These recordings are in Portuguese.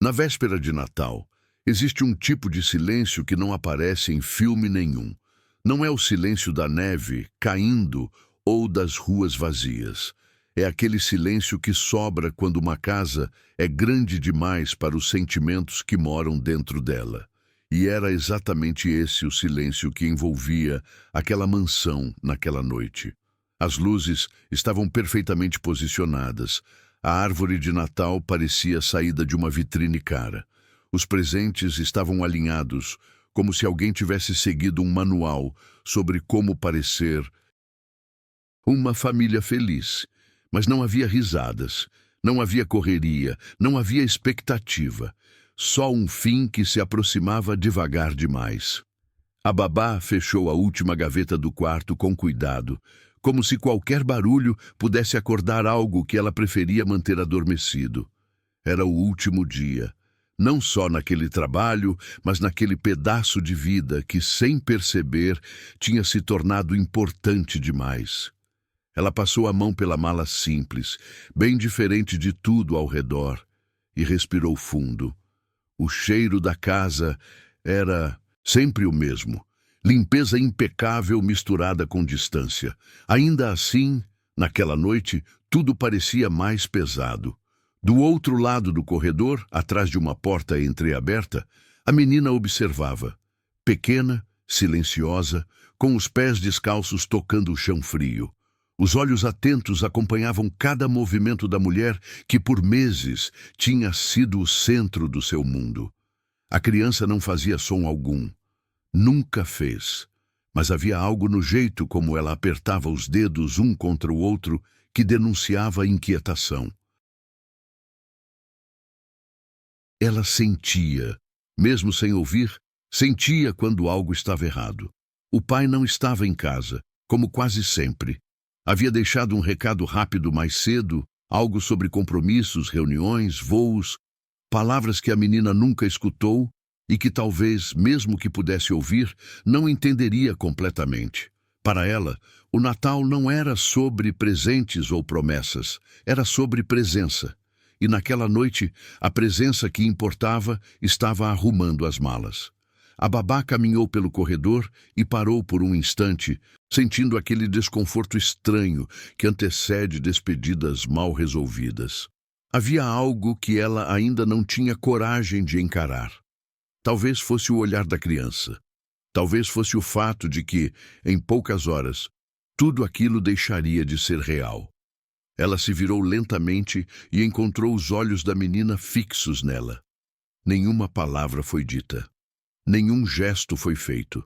Na véspera de Natal, existe um tipo de silêncio que não aparece em filme nenhum. Não é o silêncio da neve caindo ou das ruas vazias. É aquele silêncio que sobra quando uma casa é grande demais para os sentimentos que moram dentro dela. E era exatamente esse o silêncio que envolvia aquela mansão naquela noite. As luzes estavam perfeitamente posicionadas. A árvore de Natal parecia saída de uma vitrine cara. Os presentes estavam alinhados, como se alguém tivesse seguido um manual sobre como parecer uma família feliz. Mas não havia risadas, não havia correria, não havia expectativa. Só um fim que se aproximava devagar demais. A babá fechou a última gaveta do quarto com cuidado, como se qualquer barulho pudesse acordar algo que ela preferia manter adormecido. Era o último dia. Não só naquele trabalho, mas naquele pedaço de vida que, sem perceber, tinha se tornado importante demais. Ela passou a mão pela mala simples, bem diferente de tudo ao redor, e respirou fundo. O cheiro da casa era sempre o mesmo. Limpeza impecável misturada com distância. Ainda assim, naquela noite, tudo parecia mais pesado. Do outro lado do corredor, atrás de uma porta entreaberta, a menina observava. Pequena, silenciosa, com os pés descalços tocando o chão frio. Os olhos atentos acompanhavam cada movimento da mulher que por meses tinha sido o centro do seu mundo. A criança não fazia som algum. Nunca fez. Mas havia algo no jeito como ela apertava os dedos um contra o outro que denunciava inquietação. Ela sentia, mesmo sem ouvir, sentia quando algo estava errado. O pai não estava em casa, como quase sempre. Havia deixado um recado rápido mais cedo, algo sobre compromissos, reuniões, voos, palavras que a menina nunca escutou e que talvez, mesmo que pudesse ouvir, não entenderia completamente. Para ela, o Natal não era sobre presentes ou promessas, era sobre presença. E naquela noite, a presença que importava estava arrumando as malas. A babá caminhou pelo corredor e parou por um instante, sentindo aquele desconforto estranho que antecede despedidas mal resolvidas. Havia algo que ela ainda não tinha coragem de encarar. Talvez fosse o olhar da criança. Talvez fosse o fato de que, em poucas horas, tudo aquilo deixaria de ser real. Ela se virou lentamente e encontrou os olhos da menina fixos nela. Nenhuma palavra foi dita. Nenhum gesto foi feito.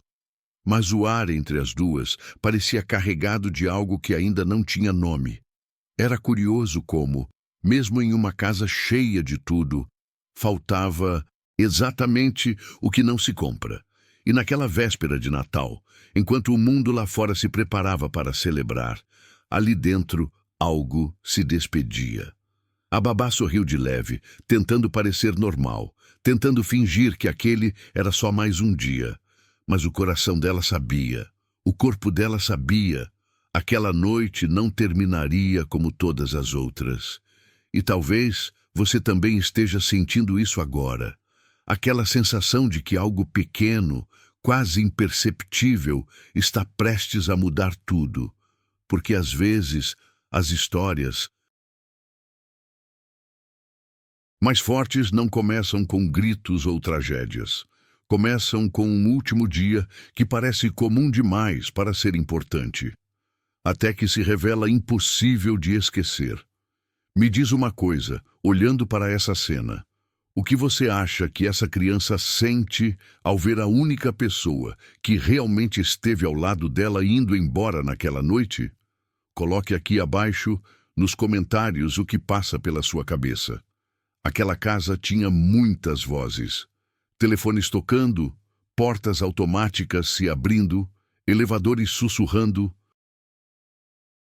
Mas o ar entre as duas parecia carregado de algo que ainda não tinha nome. Era curioso como, mesmo em uma casa cheia de tudo, faltava exatamente o que não se compra. E naquela véspera de Natal, enquanto o mundo lá fora se preparava para celebrar, ali dentro algo se despedia. A babá sorriu de leve, tentando parecer normal, tentando fingir que aquele era só mais um dia. Mas o coração dela sabia, o corpo dela sabia. Aquela noite não terminaria como todas as outras. E talvez você também esteja sentindo isso agora. Aquela sensação de que algo pequeno, quase imperceptível, está prestes a mudar tudo. Porque às vezes as histórias mais fortes não começam com gritos ou tragédias. Começam com um último dia que parece comum demais para ser importante, até que se revela impossível de esquecer. Me diz uma coisa, olhando para essa cena. O que você acha que essa criança sente ao ver a única pessoa que realmente esteve ao lado dela indo embora naquela noite? Coloque aqui abaixo, nos comentários, o que passa pela sua cabeça. Aquela casa tinha muitas vozes. Telefones tocando, portas automáticas se abrindo, elevadores sussurrando,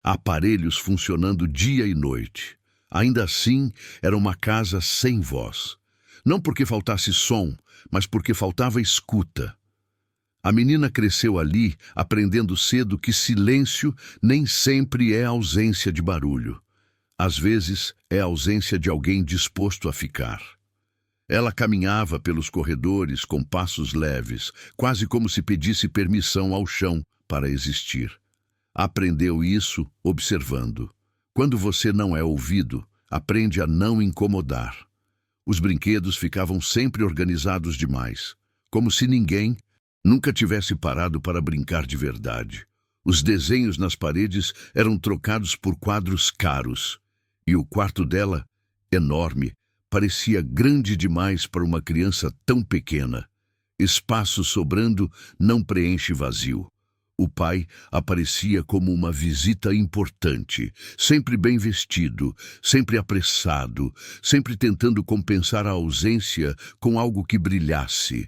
aparelhos funcionando dia e noite. Ainda assim, era uma casa sem voz. Não porque faltasse som, mas porque faltava escuta. A menina cresceu ali, aprendendo cedo que silêncio nem sempre é ausência de barulho. Às vezes, é a ausência de alguém disposto a ficar. Ela caminhava pelos corredores com passos leves, quase como se pedisse permissão ao chão para existir. Aprendeu isso observando. Quando você não é ouvido, aprende a não incomodar. Os brinquedos ficavam sempre organizados demais, como se ninguém nunca tivesse parado para brincar de verdade. Os desenhos nas paredes eram trocados por quadros caros, e o quarto dela, enorme, parecia grande demais para uma criança tão pequena. Espaço sobrando não preenche vazio. O pai aparecia como uma visita importante, sempre bem vestido, sempre apressado, sempre tentando compensar a ausência com algo que brilhasse.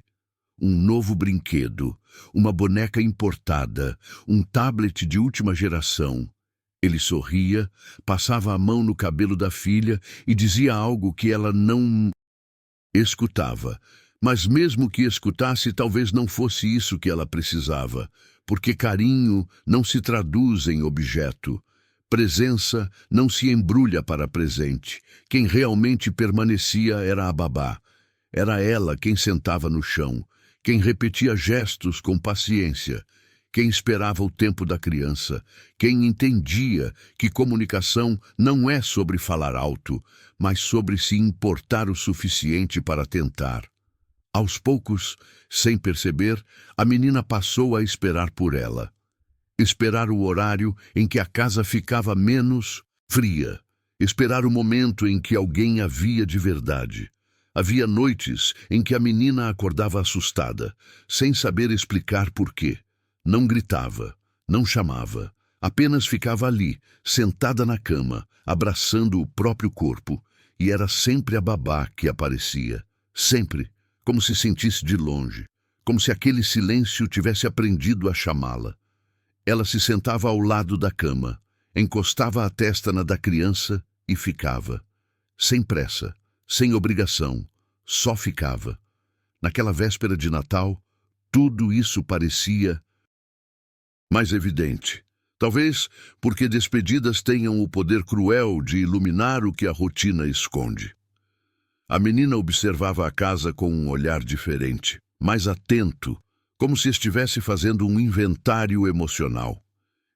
Um novo brinquedo, uma boneca importada, um tablet de última geração. Ele sorria, passava a mão no cabelo da filha e dizia algo que ela não escutava. Mas mesmo que escutasse, talvez não fosse isso que ela precisava, porque carinho não se traduz em objeto. Presença não se embrulha para presente. Quem realmente permanecia era a babá. Era ela quem sentava no chão, quem repetia gestos com paciência, quem esperava o tempo da criança, quem entendia que comunicação não é sobre falar alto, mas sobre se importar o suficiente para tentar. Aos poucos, sem perceber, a menina passou a esperar por ela. Esperar o horário em que a casa ficava menos fria. Esperar o momento em que alguém a via de verdade. Havia noites em que a menina acordava assustada, sem saber explicar por quê. Não gritava, não chamava, apenas ficava ali, sentada na cama, abraçando o próprio corpo, e era sempre a babá que aparecia, sempre, como se sentisse de longe, como se aquele silêncio tivesse aprendido a chamá-la. Ela se sentava ao lado da cama, encostava a testa na da criança e ficava, sem pressa, sem obrigação, só ficava. Naquela véspera de Natal, tudo isso parecia mais evidente. Talvez porque despedidas tenham o poder cruel de iluminar o que a rotina esconde. A menina observava a casa com um olhar diferente, mais atento, como se estivesse fazendo um inventário emocional.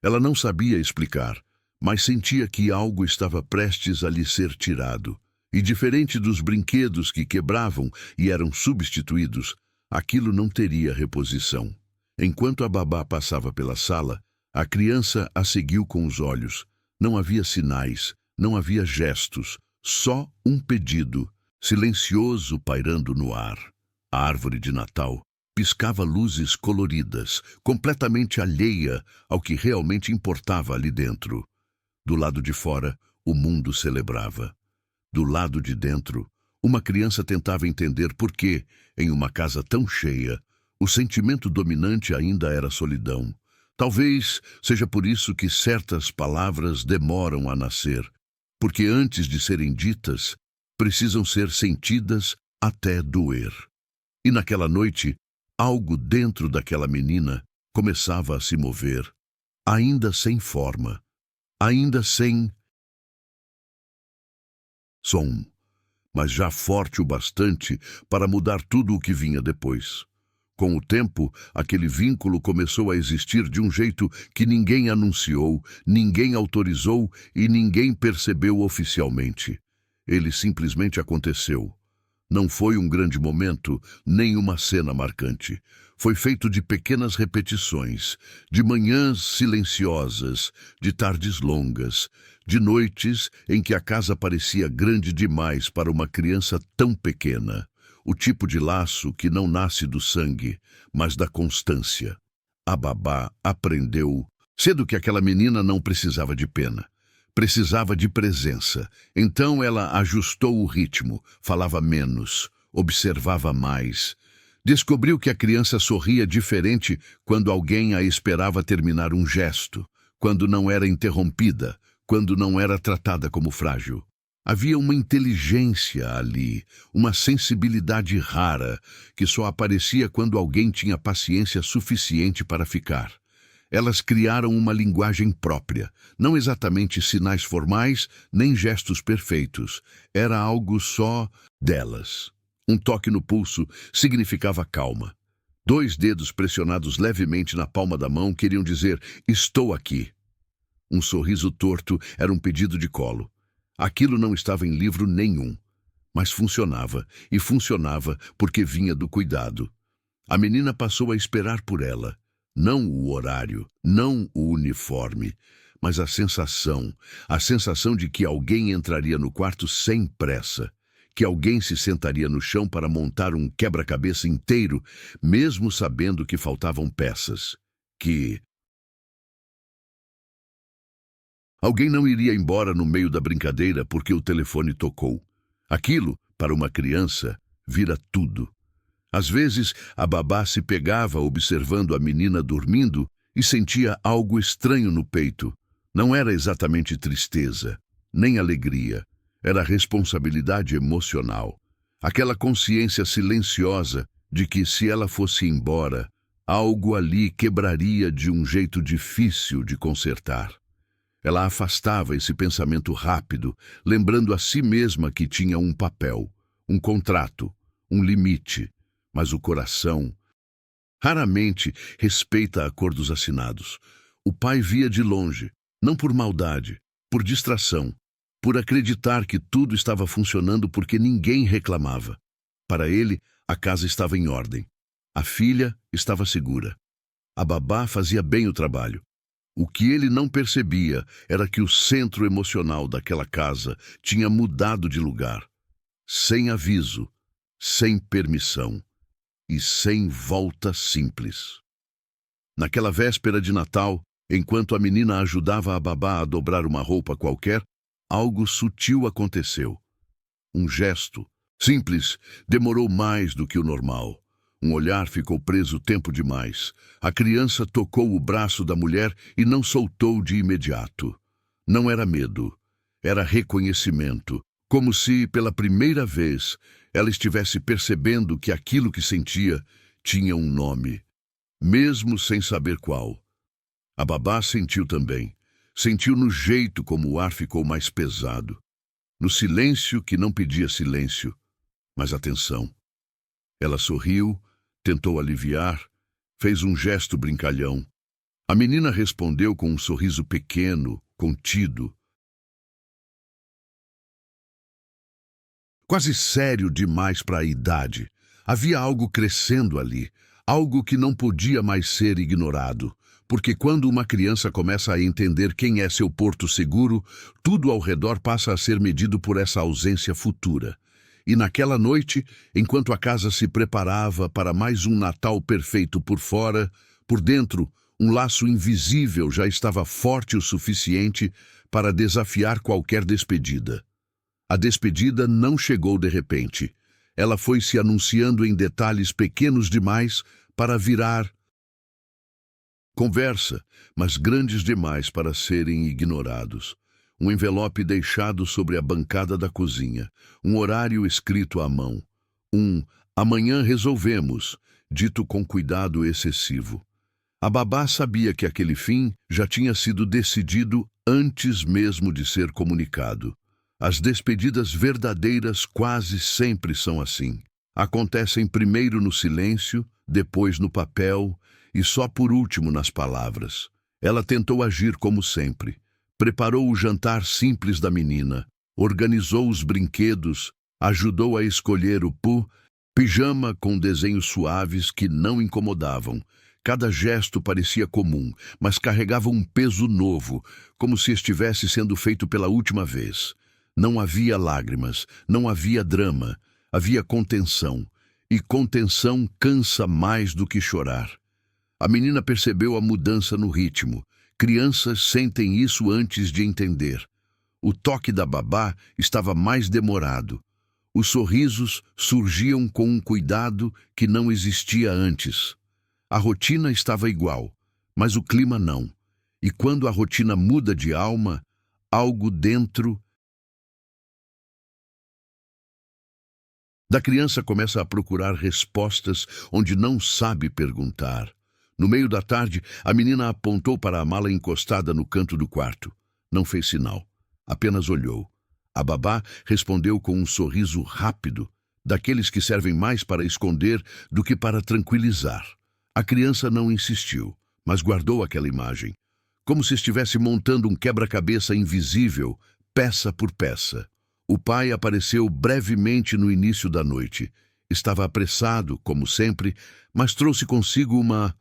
Ela não sabia explicar, mas sentia que algo estava prestes a lhe ser tirado. E diferente dos brinquedos que quebravam e eram substituídos, aquilo não teria reposição. Enquanto a babá passava pela sala, a criança a seguiu com os olhos. Não havia sinais, não havia gestos, só um pedido, silencioso pairando no ar. A árvore de Natal piscava luzes coloridas, completamente alheia ao que realmente importava ali dentro. Do lado de fora, o mundo celebrava. Do lado de dentro, uma criança tentava entender por que, em uma casa tão cheia, o sentimento dominante ainda era solidão. Talvez seja por isso que certas palavras demoram a nascer, porque antes de serem ditas, precisam ser sentidas até doer. E naquela noite, algo dentro daquela menina começava a se mover, ainda sem forma, ainda sem som, mas já forte o bastante para mudar tudo o que vinha depois. Com o tempo, aquele vínculo começou a existir de um jeito que ninguém anunciou, ninguém autorizou e ninguém percebeu oficialmente. Ele simplesmente aconteceu. Não foi um grande momento, nem uma cena marcante. Foi feito de pequenas repetições, de manhãs silenciosas, de tardes longas, de noites em que a casa parecia grande demais para uma criança tão pequena. O tipo de laço que não nasce do sangue, mas da constância. A babá aprendeu cedo que aquela menina não precisava de pena. Precisava de presença. Então ela ajustou o ritmo, falava menos, observava mais. Descobriu que a criança sorria diferente quando alguém a esperava terminar um gesto, quando não era interrompida, quando não era tratada como frágil. Havia uma inteligência ali, uma sensibilidade rara, que só aparecia quando alguém tinha paciência suficiente para ficar. Elas criaram uma linguagem própria, não exatamente sinais formais, nem gestos perfeitos. Era algo só delas. Um toque no pulso significava calma. 2 dedos pressionados levemente na palma da mão queriam dizer: estou aqui. Um sorriso torto era um pedido de colo. Aquilo não estava em livro nenhum, mas funcionava, e funcionava porque vinha do cuidado. A menina passou a esperar por ela. Não o horário, não o uniforme, mas a sensação de que alguém entraria no quarto sem pressa, que alguém se sentaria no chão para montar um quebra-cabeça inteiro, mesmo sabendo que faltavam peças, que alguém não iria embora no meio da brincadeira porque o telefone tocou. Aquilo, para uma criança, vira tudo. Às vezes, a babá se pegava observando a menina dormindo e sentia algo estranho no peito. Não era exatamente tristeza, nem alegria. Era responsabilidade emocional. Aquela consciência silenciosa de que, se ela fosse embora, algo ali quebraria de um jeito difícil de consertar. Ela afastava esse pensamento rápido, lembrando a si mesma que tinha um papel, um contrato, um limite, mas o coração raramente respeita acordos assinados. O pai via de longe, não por maldade, por distração, por acreditar que tudo estava funcionando porque ninguém reclamava. Para ele, a casa estava em ordem. A filha estava segura. A babá fazia bem o trabalho. O que ele não percebia era que o centro emocional daquela casa tinha mudado de lugar, sem aviso, sem permissão e sem volta simples. Naquela véspera de Natal, enquanto a menina ajudava a babá a dobrar uma roupa qualquer, algo sutil aconteceu. Um gesto simples demorou mais do que o normal. Um olhar ficou preso tempo demais. A criança tocou o braço da mulher e não soltou de imediato. Não era medo, era reconhecimento, como se, pela primeira vez, ela estivesse percebendo que aquilo que sentia tinha um nome, mesmo sem saber qual. A babá sentiu também. Sentiu no jeito como o ar ficou mais pesado. No silêncio que não pedia silêncio, mas atenção. Ela sorriu, tentou aliviar, fez um gesto brincalhão. A menina respondeu com um sorriso pequeno, contido, quase sério demais para a idade. Havia algo crescendo ali, algo que não podia mais ser ignorado, porque quando uma criança começa a entender quem é seu porto seguro, tudo ao redor passa a ser medido por essa ausência futura. E naquela noite, enquanto a casa se preparava para mais um Natal perfeito por fora, por dentro, um laço invisível já estava forte o suficiente para desafiar qualquer despedida. A despedida não chegou de repente. Ela foi se anunciando em detalhes pequenos demais para virar conversa, mas grandes demais para serem ignorados. Um envelope deixado sobre a bancada da cozinha, um horário escrito à mão, amanhã resolvemos, dito com cuidado excessivo. A babá sabia que aquele fim já tinha sido decidido antes mesmo de ser comunicado. As despedidas verdadeiras quase sempre são assim. Acontecem primeiro no silêncio, depois no papel e só por último nas palavras. Ela tentou agir como sempre. Preparou o jantar simples da menina, organizou os brinquedos, ajudou a escolher o pijama com desenhos suaves que não incomodavam. Cada gesto parecia comum, mas carregava um peso novo, como se estivesse sendo feito pela última vez. Não havia lágrimas, não havia drama, havia contenção, e contenção cansa mais do que chorar. A menina percebeu a mudança no ritmo. Crianças sentem isso antes de entender. O toque da babá estava mais demorado. Os sorrisos surgiam com um cuidado que não existia antes. A rotina estava igual, mas o clima não. E quando a rotina muda de alma, algo dentro da criança começa a procurar respostas onde não sabe perguntar. No meio da tarde, a menina apontou para a mala encostada no canto do quarto. Não fez sinal, apenas olhou. A babá respondeu com um sorriso rápido, daqueles que servem mais para esconder do que para tranquilizar. A criança não insistiu, mas guardou aquela imagem, como se estivesse montando um quebra-cabeça invisível, peça por peça. O pai apareceu brevemente no início da noite. Estava apressado, como sempre, mas trouxe consigo uma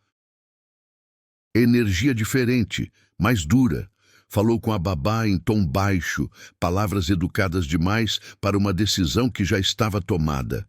energia diferente, mais dura. Falou com a babá em tom baixo, palavras educadas demais para uma decisão que já estava tomada.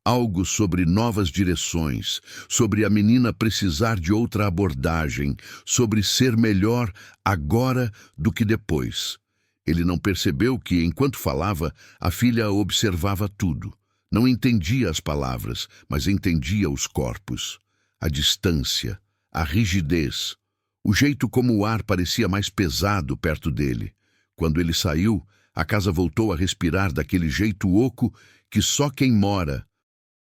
Algo sobre novas direções, sobre a menina precisar de outra abordagem, sobre ser melhor agora do que depois. Ele não percebeu que, enquanto falava, a filha observava tudo. Não entendia as palavras, mas entendia os corpos. A distância, a rigidez, o jeito como o ar parecia mais pesado perto dele. Quando ele saiu, a casa voltou a respirar daquele jeito oco que só quem mora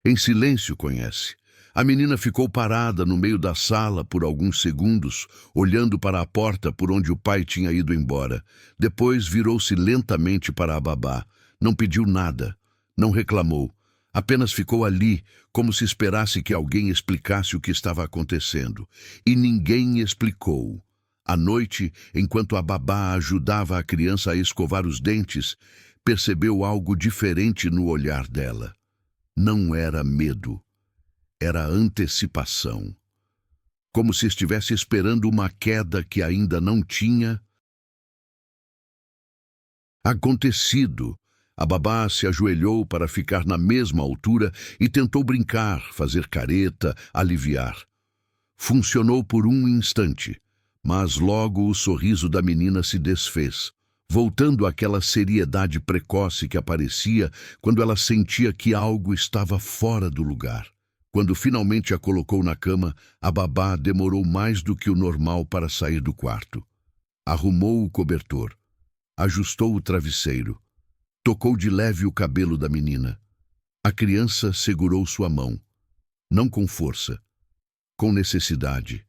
em silêncio conhece. A menina ficou parada no meio da sala por alguns segundos, olhando para a porta por onde o pai tinha ido embora. Depois virou-se lentamente para a babá. Não pediu nada, não reclamou. Apenas ficou ali, como se esperasse que alguém explicasse o que estava acontecendo. E ninguém explicou. À noite, enquanto a babá ajudava a criança a escovar os dentes, percebeu algo diferente no olhar dela. Não era medo, era antecipação. Como se estivesse esperando uma queda que ainda não tinha acontecido. A babá se ajoelhou para ficar na mesma altura e tentou brincar, fazer careta, aliviar. Funcionou por um instante, mas logo o sorriso da menina se desfez, voltando àquela seriedade precoce que aparecia quando ela sentia que algo estava fora do lugar. Quando finalmente a colocou na cama, a babá demorou mais do que o normal para sair do quarto. Arrumou o cobertor, ajustou o travesseiro, tocou de leve o cabelo da menina. A criança segurou sua mão, não com força, com necessidade.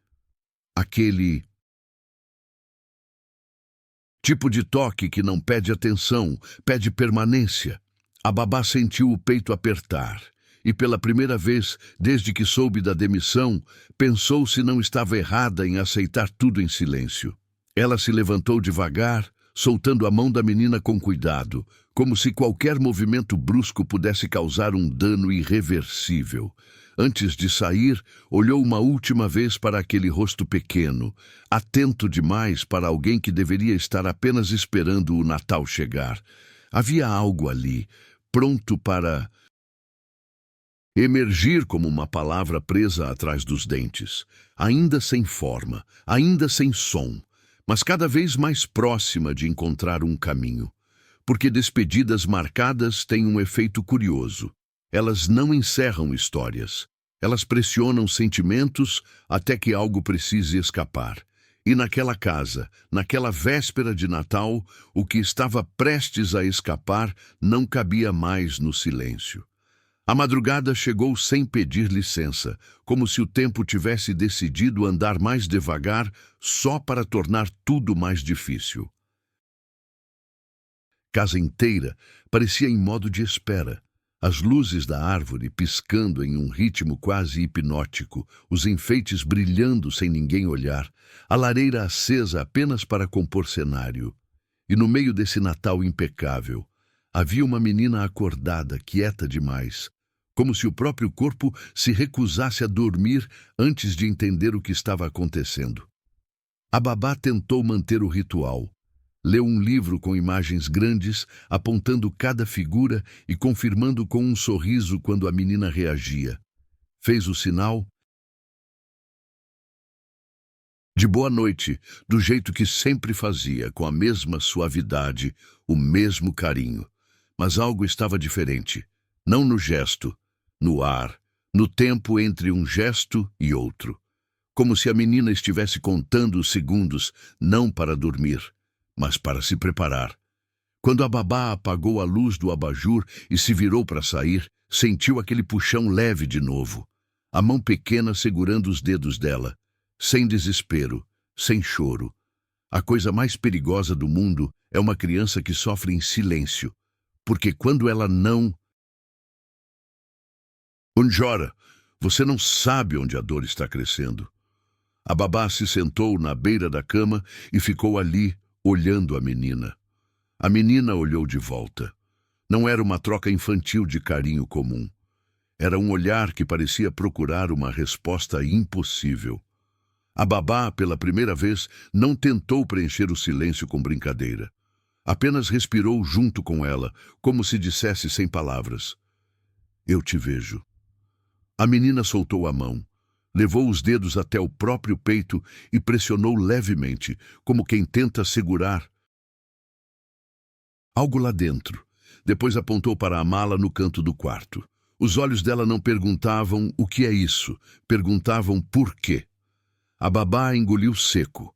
Aquele tipo de toque que não pede atenção, pede permanência. A babá sentiu o peito apertar e, pela primeira vez desde que soube da demissão, pensou se não estava errada em aceitar tudo em silêncio. Ela se levantou devagar, soltando a mão da menina com cuidado, como se qualquer movimento brusco pudesse causar um dano irreversível. Antes de sair, olhou uma última vez para aquele rosto pequeno, atento demais para alguém que deveria estar apenas esperando o Natal chegar. Havia algo ali, pronto para emergir como uma palavra presa atrás dos dentes, ainda sem forma, ainda sem som, mas cada vez mais próxima de encontrar um caminho. Porque despedidas marcadas têm um efeito curioso. Elas não encerram histórias. Elas pressionam sentimentos até que algo precise escapar. E naquela casa, naquela véspera de Natal, o que estava prestes a escapar não cabia mais no silêncio. A madrugada chegou sem pedir licença, como se o tempo tivesse decidido andar mais devagar só para tornar tudo mais difícil. Casa inteira parecia em modo de espera. As luzes da árvore piscando em um ritmo quase hipnótico, os enfeites brilhando sem ninguém olhar, a lareira acesa apenas para compor cenário. E no meio desse Natal impecável, havia uma menina acordada, quieta demais, como se o próprio corpo se recusasse a dormir antes de entender o que estava acontecendo. A babá tentou manter o ritual. Leu um livro com imagens grandes, apontando cada figura e confirmando com um sorriso quando a menina reagia. Fez o sinal de boa noite, do jeito que sempre fazia, com a mesma suavidade, o mesmo carinho. Mas algo estava diferente. Não no gesto, no ar, no tempo entre um gesto e outro. Como se a menina estivesse contando os segundos, não para dormir, mas para se preparar. Quando a babá apagou a luz do abajur e se virou para sair, sentiu aquele puxão leve de novo. A mão pequena segurando os dedos dela, sem desespero, sem choro. A coisa mais perigosa do mundo é uma criança que sofre em silêncio, porque quando ela não Unjora, você não sabe onde a dor está crescendo. A babá se sentou na beira da cama e ficou ali, olhando a menina. A menina olhou de volta. Não era uma troca infantil de carinho comum. Era um olhar que parecia procurar uma resposta impossível. A babá, pela primeira vez, não tentou preencher o silêncio com brincadeira. Apenas respirou junto com ela, como se dissesse sem palavras: "Eu te vejo." A menina soltou a mão, levou os dedos até o próprio peito e pressionou levemente, como quem tenta segurar algo lá dentro. Depois apontou para a mala no canto do quarto. Os olhos dela não perguntavam o que é isso, perguntavam por quê. A babá engoliu seco.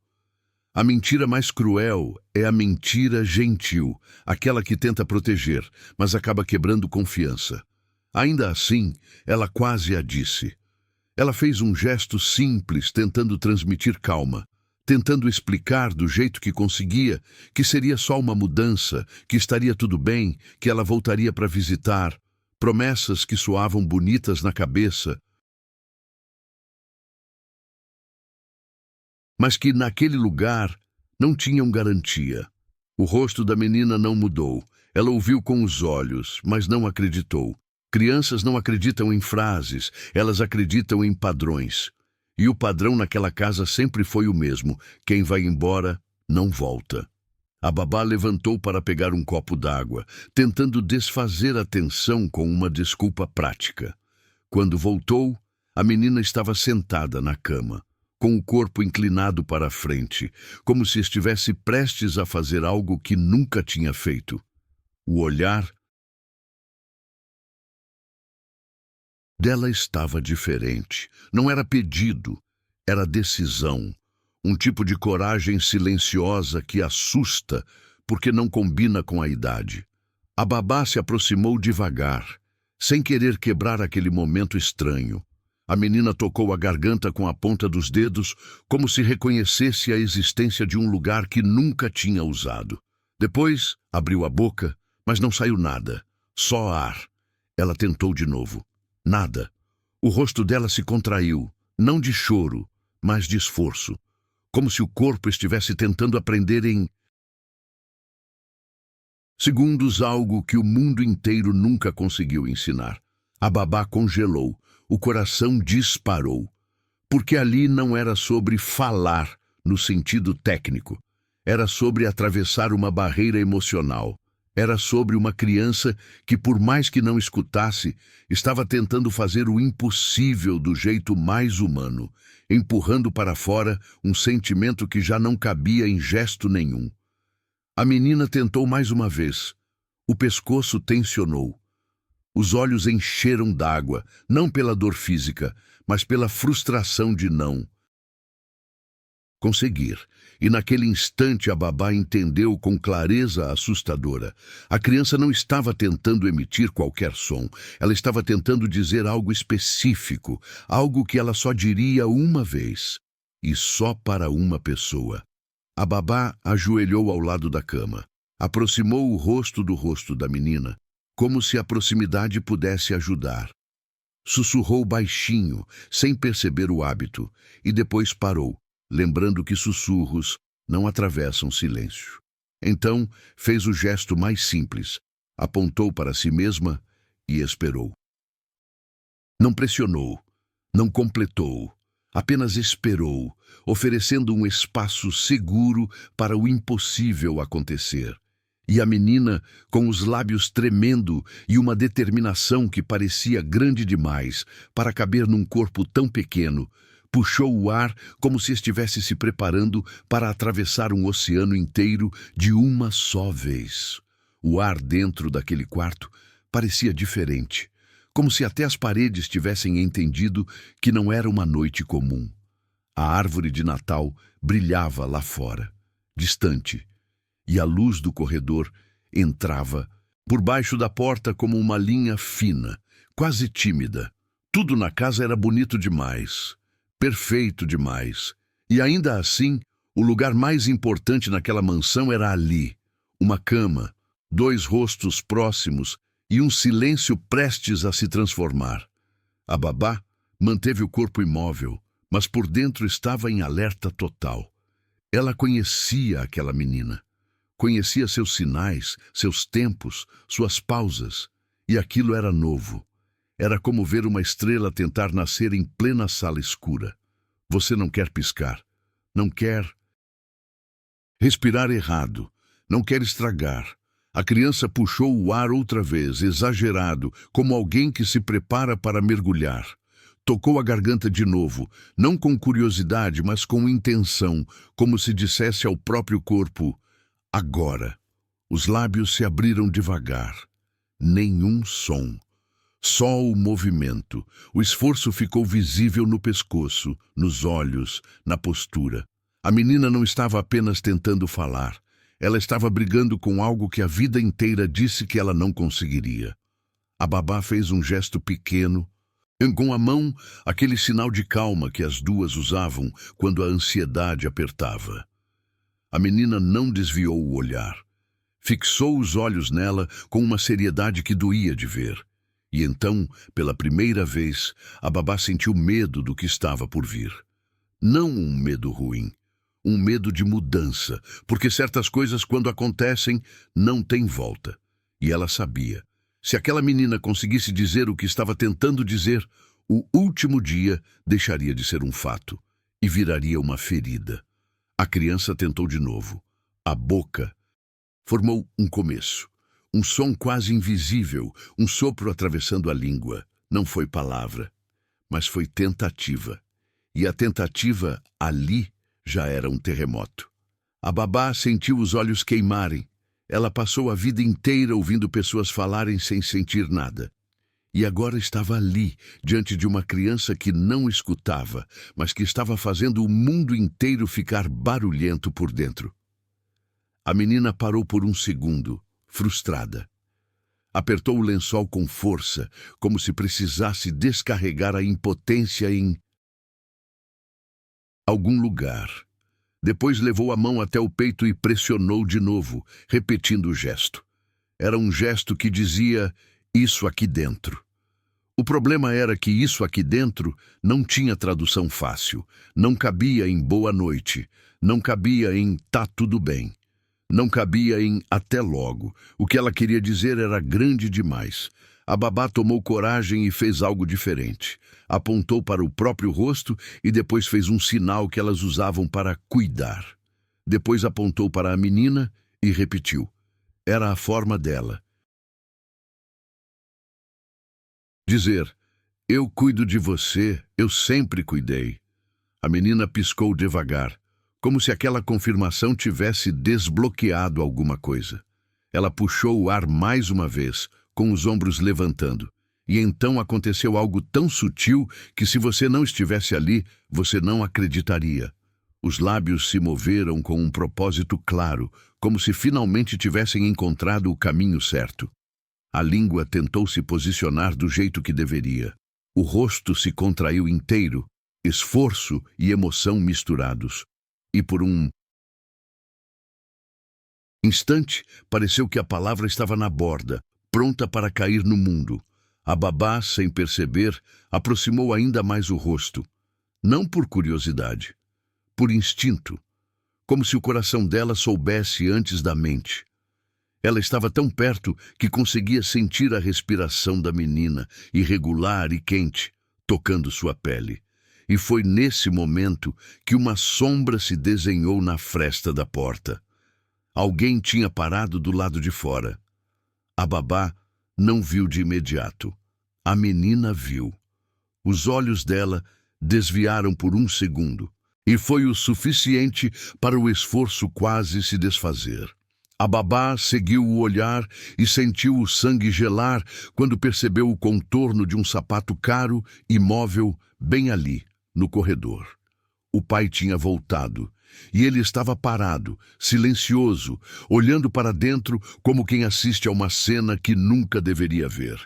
A mentira mais cruel é a mentira gentil, aquela que tenta proteger, mas acaba quebrando confiança. Ainda assim, ela quase a disse. Ela fez um gesto simples, tentando transmitir calma, tentando explicar do jeito que conseguia que seria só uma mudança, que estaria tudo bem, que ela voltaria para visitar. Promessas que soavam bonitas na cabeça, mas que naquele lugar não tinham garantia. O rosto da menina não mudou. Ela ouviu com os olhos, mas não acreditou. Crianças não acreditam em frases, elas acreditam em padrões. E o padrão naquela casa sempre foi o mesmo: quem vai embora não volta. A babá levantou para pegar um copo d'água, tentando desfazer a tensão com uma desculpa prática. Quando voltou, a menina estava sentada na cama, com o corpo inclinado para a frente, como se estivesse prestes a fazer algo que nunca tinha feito. O olhar dela estava diferente. Não era pedido, era decisão. Um tipo de coragem silenciosa que assusta, porque não combina com a idade. A babá se aproximou devagar, sem querer quebrar aquele momento estranho. A menina tocou a garganta com a ponta dos dedos, como se reconhecesse a existência de um lugar que nunca tinha usado. Depois, abriu a boca, mas não saiu nada. Só ar. Ela tentou de novo. Nada. O rosto dela se contraiu, não de choro, mas de esforço. Como se o corpo estivesse tentando aprender em segundos algo que o mundo inteiro nunca conseguiu ensinar. A babá congelou, o coração disparou. Porque ali não era sobre falar, no sentido técnico. Era sobre atravessar uma barreira emocional. Era sobre uma criança que, por mais que não escutasse, estava tentando fazer o impossível do jeito mais humano, empurrando para fora um sentimento que já não cabia em gesto nenhum. A menina tentou mais uma vez. O pescoço tensionou. Os olhos encheram d'água, não pela dor física, mas pela frustração de não conseguir. E naquele instante a babá entendeu com clareza assustadora. A criança não estava tentando emitir qualquer som. Ela estava tentando dizer algo específico, algo que ela só diria uma vez. E só para uma pessoa. A babá ajoelhou ao lado da cama. Aproximou o rosto do rosto da menina, como se a proximidade pudesse ajudar. Sussurrou baixinho, sem perceber o hábito, e depois parou, lembrando que sussurros não atravessam silêncio. Então, fez o gesto mais simples, apontou para si mesma e esperou. Não pressionou, não completou, apenas esperou, oferecendo um espaço seguro para o impossível acontecer. E a menina, com os lábios tremendo e uma determinação que parecia grande demais para caber num corpo tão pequeno, puxou o ar como se estivesse se preparando para atravessar um oceano inteiro de uma só vez. O ar dentro daquele quarto parecia diferente, como se até as paredes tivessem entendido que não era uma noite comum. A árvore de Natal brilhava lá fora, distante, e a luz do corredor entrava por baixo da porta como uma linha fina, quase tímida. Tudo na casa era bonito demais. Perfeito demais. E ainda assim, o lugar mais importante naquela mansão era ali. Uma cama, 2 rostos próximos e um silêncio prestes a se transformar. A babá manteve o corpo imóvel, mas por dentro estava em alerta total. Ela conhecia aquela menina. Conhecia seus sinais, seus tempos, suas pausas. E aquilo era novo. Era como ver uma estrela tentar nascer em plena sala escura. Você não quer piscar. Não quer respirar errado. Não quer estragar. A criança puxou o ar outra vez, exagerado, como alguém que se prepara para mergulhar. Tocou a garganta de novo, não com curiosidade, mas com intenção, como se dissesse ao próprio corpo: agora. Os lábios se abriram devagar. Nenhum som. Só o movimento. O esforço ficou visível no pescoço, nos olhos, na postura. A menina não estava apenas tentando falar. Ela estava brigando com algo que a vida inteira disse que ela não conseguiria. A babá fez um gesto pequeno, com a mão, aquele sinal de calma que as duas usavam quando a ansiedade apertava. A menina não desviou o olhar. Fixou os olhos nela com uma seriedade que doía de ver. E então, pela primeira vez, a babá sentiu medo do que estava por vir. Não um medo ruim. Um medo de mudança, porque certas coisas, quando acontecem, não têm volta. E ela sabia. Se aquela menina conseguisse dizer o que estava tentando dizer, o último dia deixaria de ser um fato e viraria uma ferida. A criança tentou de novo. A boca formou um começo. Um som quase invisível, um sopro atravessando a língua. Não foi palavra, mas foi tentativa. E a tentativa ali já era um terremoto. A babá sentiu os olhos queimarem. Ela passou a vida inteira ouvindo pessoas falarem sem sentir nada. E agora estava ali, diante de uma criança que não escutava, mas que estava fazendo o mundo inteiro ficar barulhento por dentro. A menina parou por um segundo, frustrada. Apertou o lençol com força, como se precisasse descarregar a impotência em algum lugar. Depois levou a mão até o peito e pressionou de novo, repetindo o gesto. Era um gesto que dizia: isso aqui dentro. O problema era que isso aqui dentro não tinha tradução fácil, não cabia em boa noite, não cabia em tá tudo bem, não cabia em até logo. O que ela queria dizer era grande demais. A babá tomou coragem e fez algo diferente. Apontou para o próprio rosto e depois fez um sinal que elas usavam para cuidar. Depois apontou para a menina e repetiu. Era a forma dela. Dizer: eu cuido de você, eu sempre cuidei. A menina piscou devagar, como se aquela confirmação tivesse desbloqueado alguma coisa. Ela puxou o ar mais uma vez, com os ombros levantando. E então aconteceu algo tão sutil que, se você não estivesse ali, você não acreditaria. Os lábios se moveram com um propósito claro, como se finalmente tivessem encontrado o caminho certo. A língua tentou se posicionar do jeito que deveria. O rosto se contraiu inteiro, esforço e emoção misturados. E por um instante, pareceu que a palavra estava na borda, pronta para cair no mundo. A babá, sem perceber, aproximou ainda mais o rosto. Não por curiosidade, por instinto, como se o coração dela soubesse antes da mente. Ela estava tão perto que conseguia sentir a respiração da menina, irregular e quente, tocando sua pele. E foi nesse momento que uma sombra se desenhou na fresta da porta. Alguém tinha parado do lado de fora. A babá não viu de imediato. A menina viu. Os olhos dela desviaram por um segundo, e foi o suficiente para o esforço quase se desfazer. A babá seguiu o olhar e sentiu o sangue gelar quando percebeu o contorno de um sapato caro e móvel bem ali, no corredor. O pai tinha voltado, e ele estava parado, silencioso, olhando para dentro como quem assiste a uma cena que nunca deveria ver.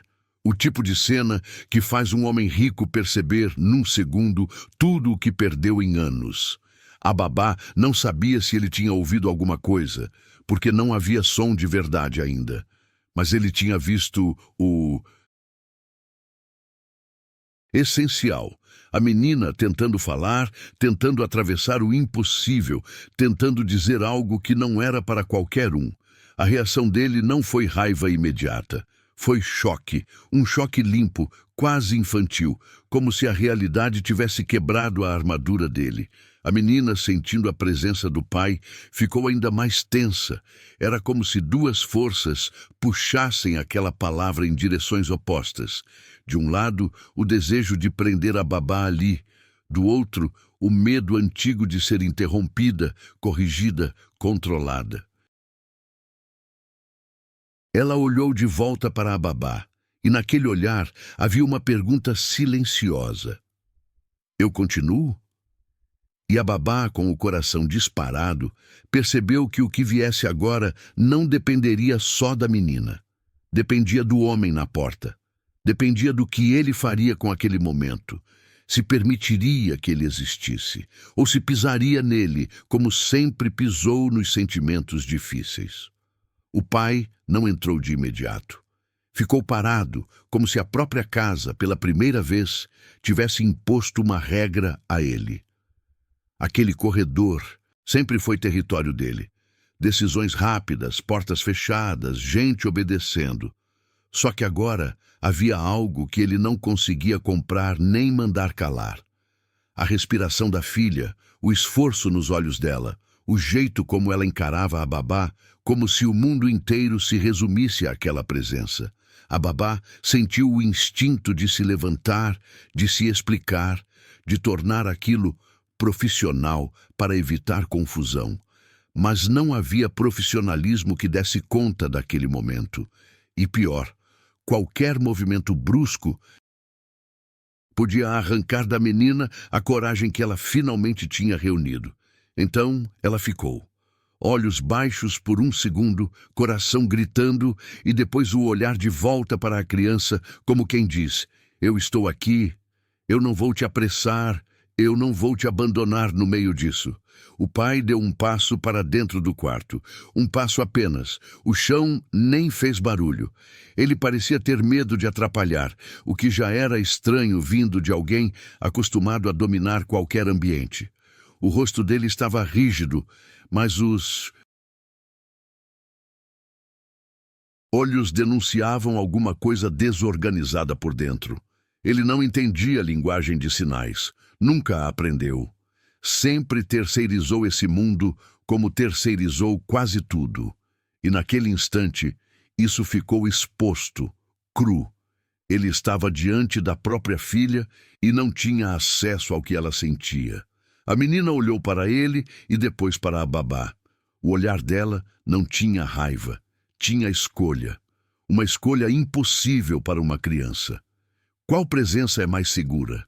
O tipo de cena que faz um homem rico perceber, num segundo, tudo o que perdeu em anos. A babá não sabia se ele tinha ouvido alguma coisa, porque não havia som de verdade ainda. Mas ele tinha visto essencial. A menina tentando falar, tentando atravessar o impossível, tentando dizer algo que não era para qualquer um. A reação dele não foi raiva imediata. Foi choque, um choque limpo, quase infantil, como se a realidade tivesse quebrado a armadura dele. A menina, sentindo a presença do pai, ficou ainda mais tensa. Era como se duas forças puxassem aquela palavra em direções opostas. De um lado, o desejo de prender a babá ali. Do outro, o medo antigo de ser interrompida, corrigida, controlada. Ela olhou de volta para a babá, e naquele olhar havia uma pergunta silenciosa. Eu continuo? E a babá, com o coração disparado, percebeu que o que viesse agora não dependeria só da menina. Dependia do homem na porta. Dependia do que ele faria com aquele momento. Se permitiria que ele existisse, ou se pisaria nele, como sempre pisou nos sentimentos difíceis. O pai não entrou de imediato. Ficou parado, como se a própria casa, pela primeira vez, tivesse imposto uma regra a ele. Aquele corredor sempre foi território dele. Decisões rápidas, portas fechadas, gente obedecendo. Só que agora havia algo que ele não conseguia comprar nem mandar calar. A respiração da filha, o esforço nos olhos dela, o jeito como ela encarava a babá, como se o mundo inteiro se resumisse àquela presença. A babá sentiu o instinto de se levantar, de se explicar, de tornar aquilo profissional para evitar confusão. Mas não havia profissionalismo que desse conta daquele momento. E pior, qualquer movimento brusco podia arrancar da menina a coragem que ela finalmente tinha reunido. Então ela ficou. Olhos baixos por um segundo, coração gritando, e depois o olhar de volta para a criança, como quem diz: eu estou aqui, eu não vou te apressar, eu não vou te abandonar no meio disso. O pai deu um passo para dentro do quarto. Um passo apenas. O chão nem fez barulho. Ele parecia ter medo de atrapalhar, o que já era estranho vindo de alguém acostumado a dominar qualquer ambiente. O rosto dele estava rígido, mas os olhos denunciavam alguma coisa desorganizada por dentro. Ele não entendia a linguagem de sinais. Nunca a aprendeu. Sempre terceirizou esse mundo como terceirizou quase tudo. E naquele instante, isso ficou exposto, cru. Ele estava diante da própria filha e não tinha acesso ao que ela sentia. A menina olhou para ele e depois para a babá. O olhar dela não tinha raiva, tinha escolha. Uma escolha impossível para uma criança. Qual presença é mais segura?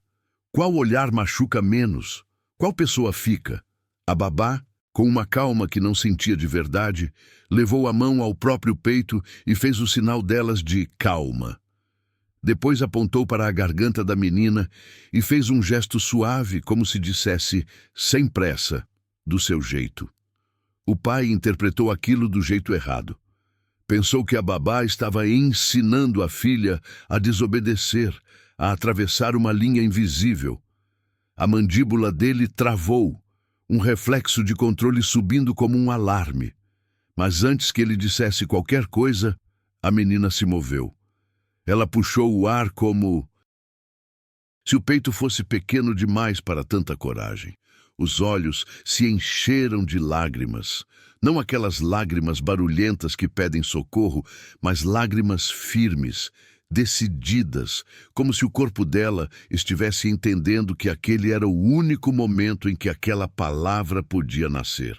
Qual olhar machuca menos? Qual pessoa fica? A babá, com uma calma que não sentia de verdade, levou a mão ao próprio peito e fez o sinal delas de calma. Depois apontou para a garganta da menina e fez um gesto suave, como se dissesse, sem pressa, do seu jeito. O pai interpretou aquilo do jeito errado. Pensou que a babá estava ensinando a filha a desobedecer, a atravessar uma linha invisível. A mandíbula dele travou, um reflexo de controle subindo como um alarme. Mas antes que ele dissesse qualquer coisa, a menina se moveu. Ela puxou o ar como se o peito fosse pequeno demais para tanta coragem. Os olhos se encheram de lágrimas. Não aquelas lágrimas barulhentas que pedem socorro, mas lágrimas firmes, decididas, como se o corpo dela estivesse entendendo que aquele era o único momento em que aquela palavra podia nascer.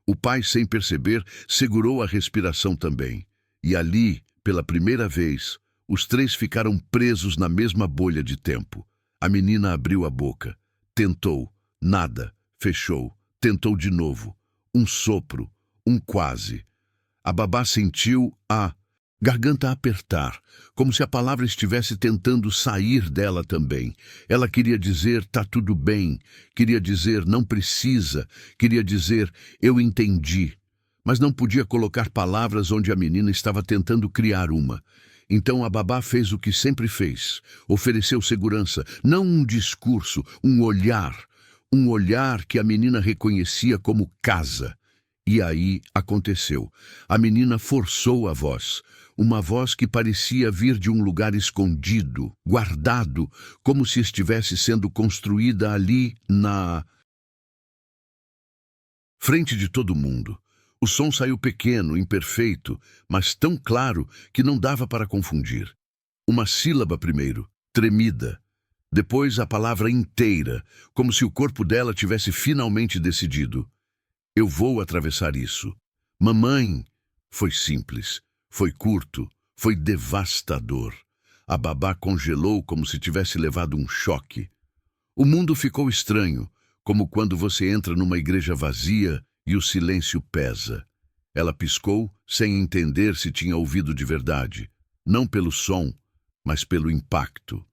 O pai, sem perceber, segurou a respiração também. E ali, pela primeira vez, os três ficaram presos na mesma bolha de tempo. A menina abriu a boca. Tentou. Nada. Fechou. Tentou de novo. Um sopro. Um quase. A babá sentiu a garganta apertar, como se a palavra estivesse tentando sair dela também. Ela queria dizer, tá tudo bem. Queria dizer, não precisa. Queria dizer, eu entendi. Mas não podia colocar palavras onde a menina estava tentando criar uma. Então a babá fez o que sempre fez. Ofereceu segurança, não um discurso, um olhar. Um olhar que a menina reconhecia como casa. E aí aconteceu. A menina forçou a voz. Uma voz que parecia vir de um lugar escondido, guardado, como se estivesse sendo construída ali na frente de todo mundo. O som saiu pequeno, imperfeito, mas tão claro que não dava para confundir. Uma sílaba primeiro, tremida. Depois a palavra inteira, como se o corpo dela tivesse finalmente decidido. Eu vou atravessar isso. Mamãe! Foi simples, foi curto, foi devastador. A babá congelou como se tivesse levado um choque. O mundo ficou estranho, como quando você entra numa igreja vazia e o silêncio pesa. Ela piscou sem entender se tinha ouvido de verdade, não pelo som, mas pelo impacto.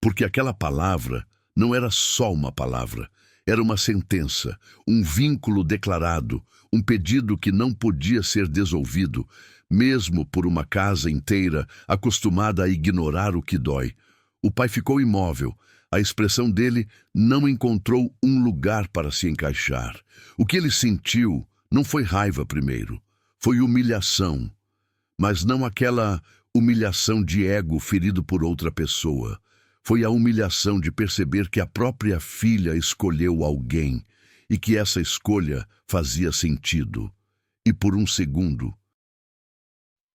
Porque aquela palavra não era só uma palavra, era uma sentença, um vínculo declarado, um pedido que não podia ser desolvido, mesmo por uma casa inteira acostumada a ignorar o que dói. O pai ficou imóvel. A expressão dele não encontrou um lugar para se encaixar. O que ele sentiu não foi raiva primeiro, foi humilhação. Mas não aquela humilhação de ego ferido por outra pessoa. Foi a humilhação de perceber que a própria filha escolheu alguém e que essa escolha fazia sentido. E por um segundo,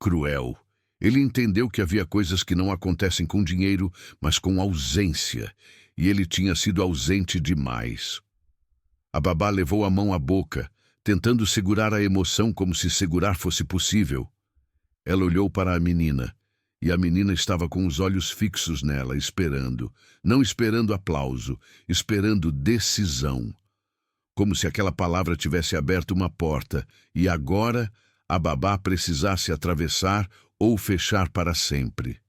cruel, ele entendeu que havia coisas que não acontecem com dinheiro, mas com ausência, e ele tinha sido ausente demais. A babá levou a mão à boca, tentando segurar a emoção como se segurar fosse possível. Ela olhou para a menina, e a menina estava com os olhos fixos nela, esperando, não esperando aplauso, esperando decisão. Como se aquela palavra tivesse aberto uma porta, e agora a babá precisasse atravessar ou fechar para sempre.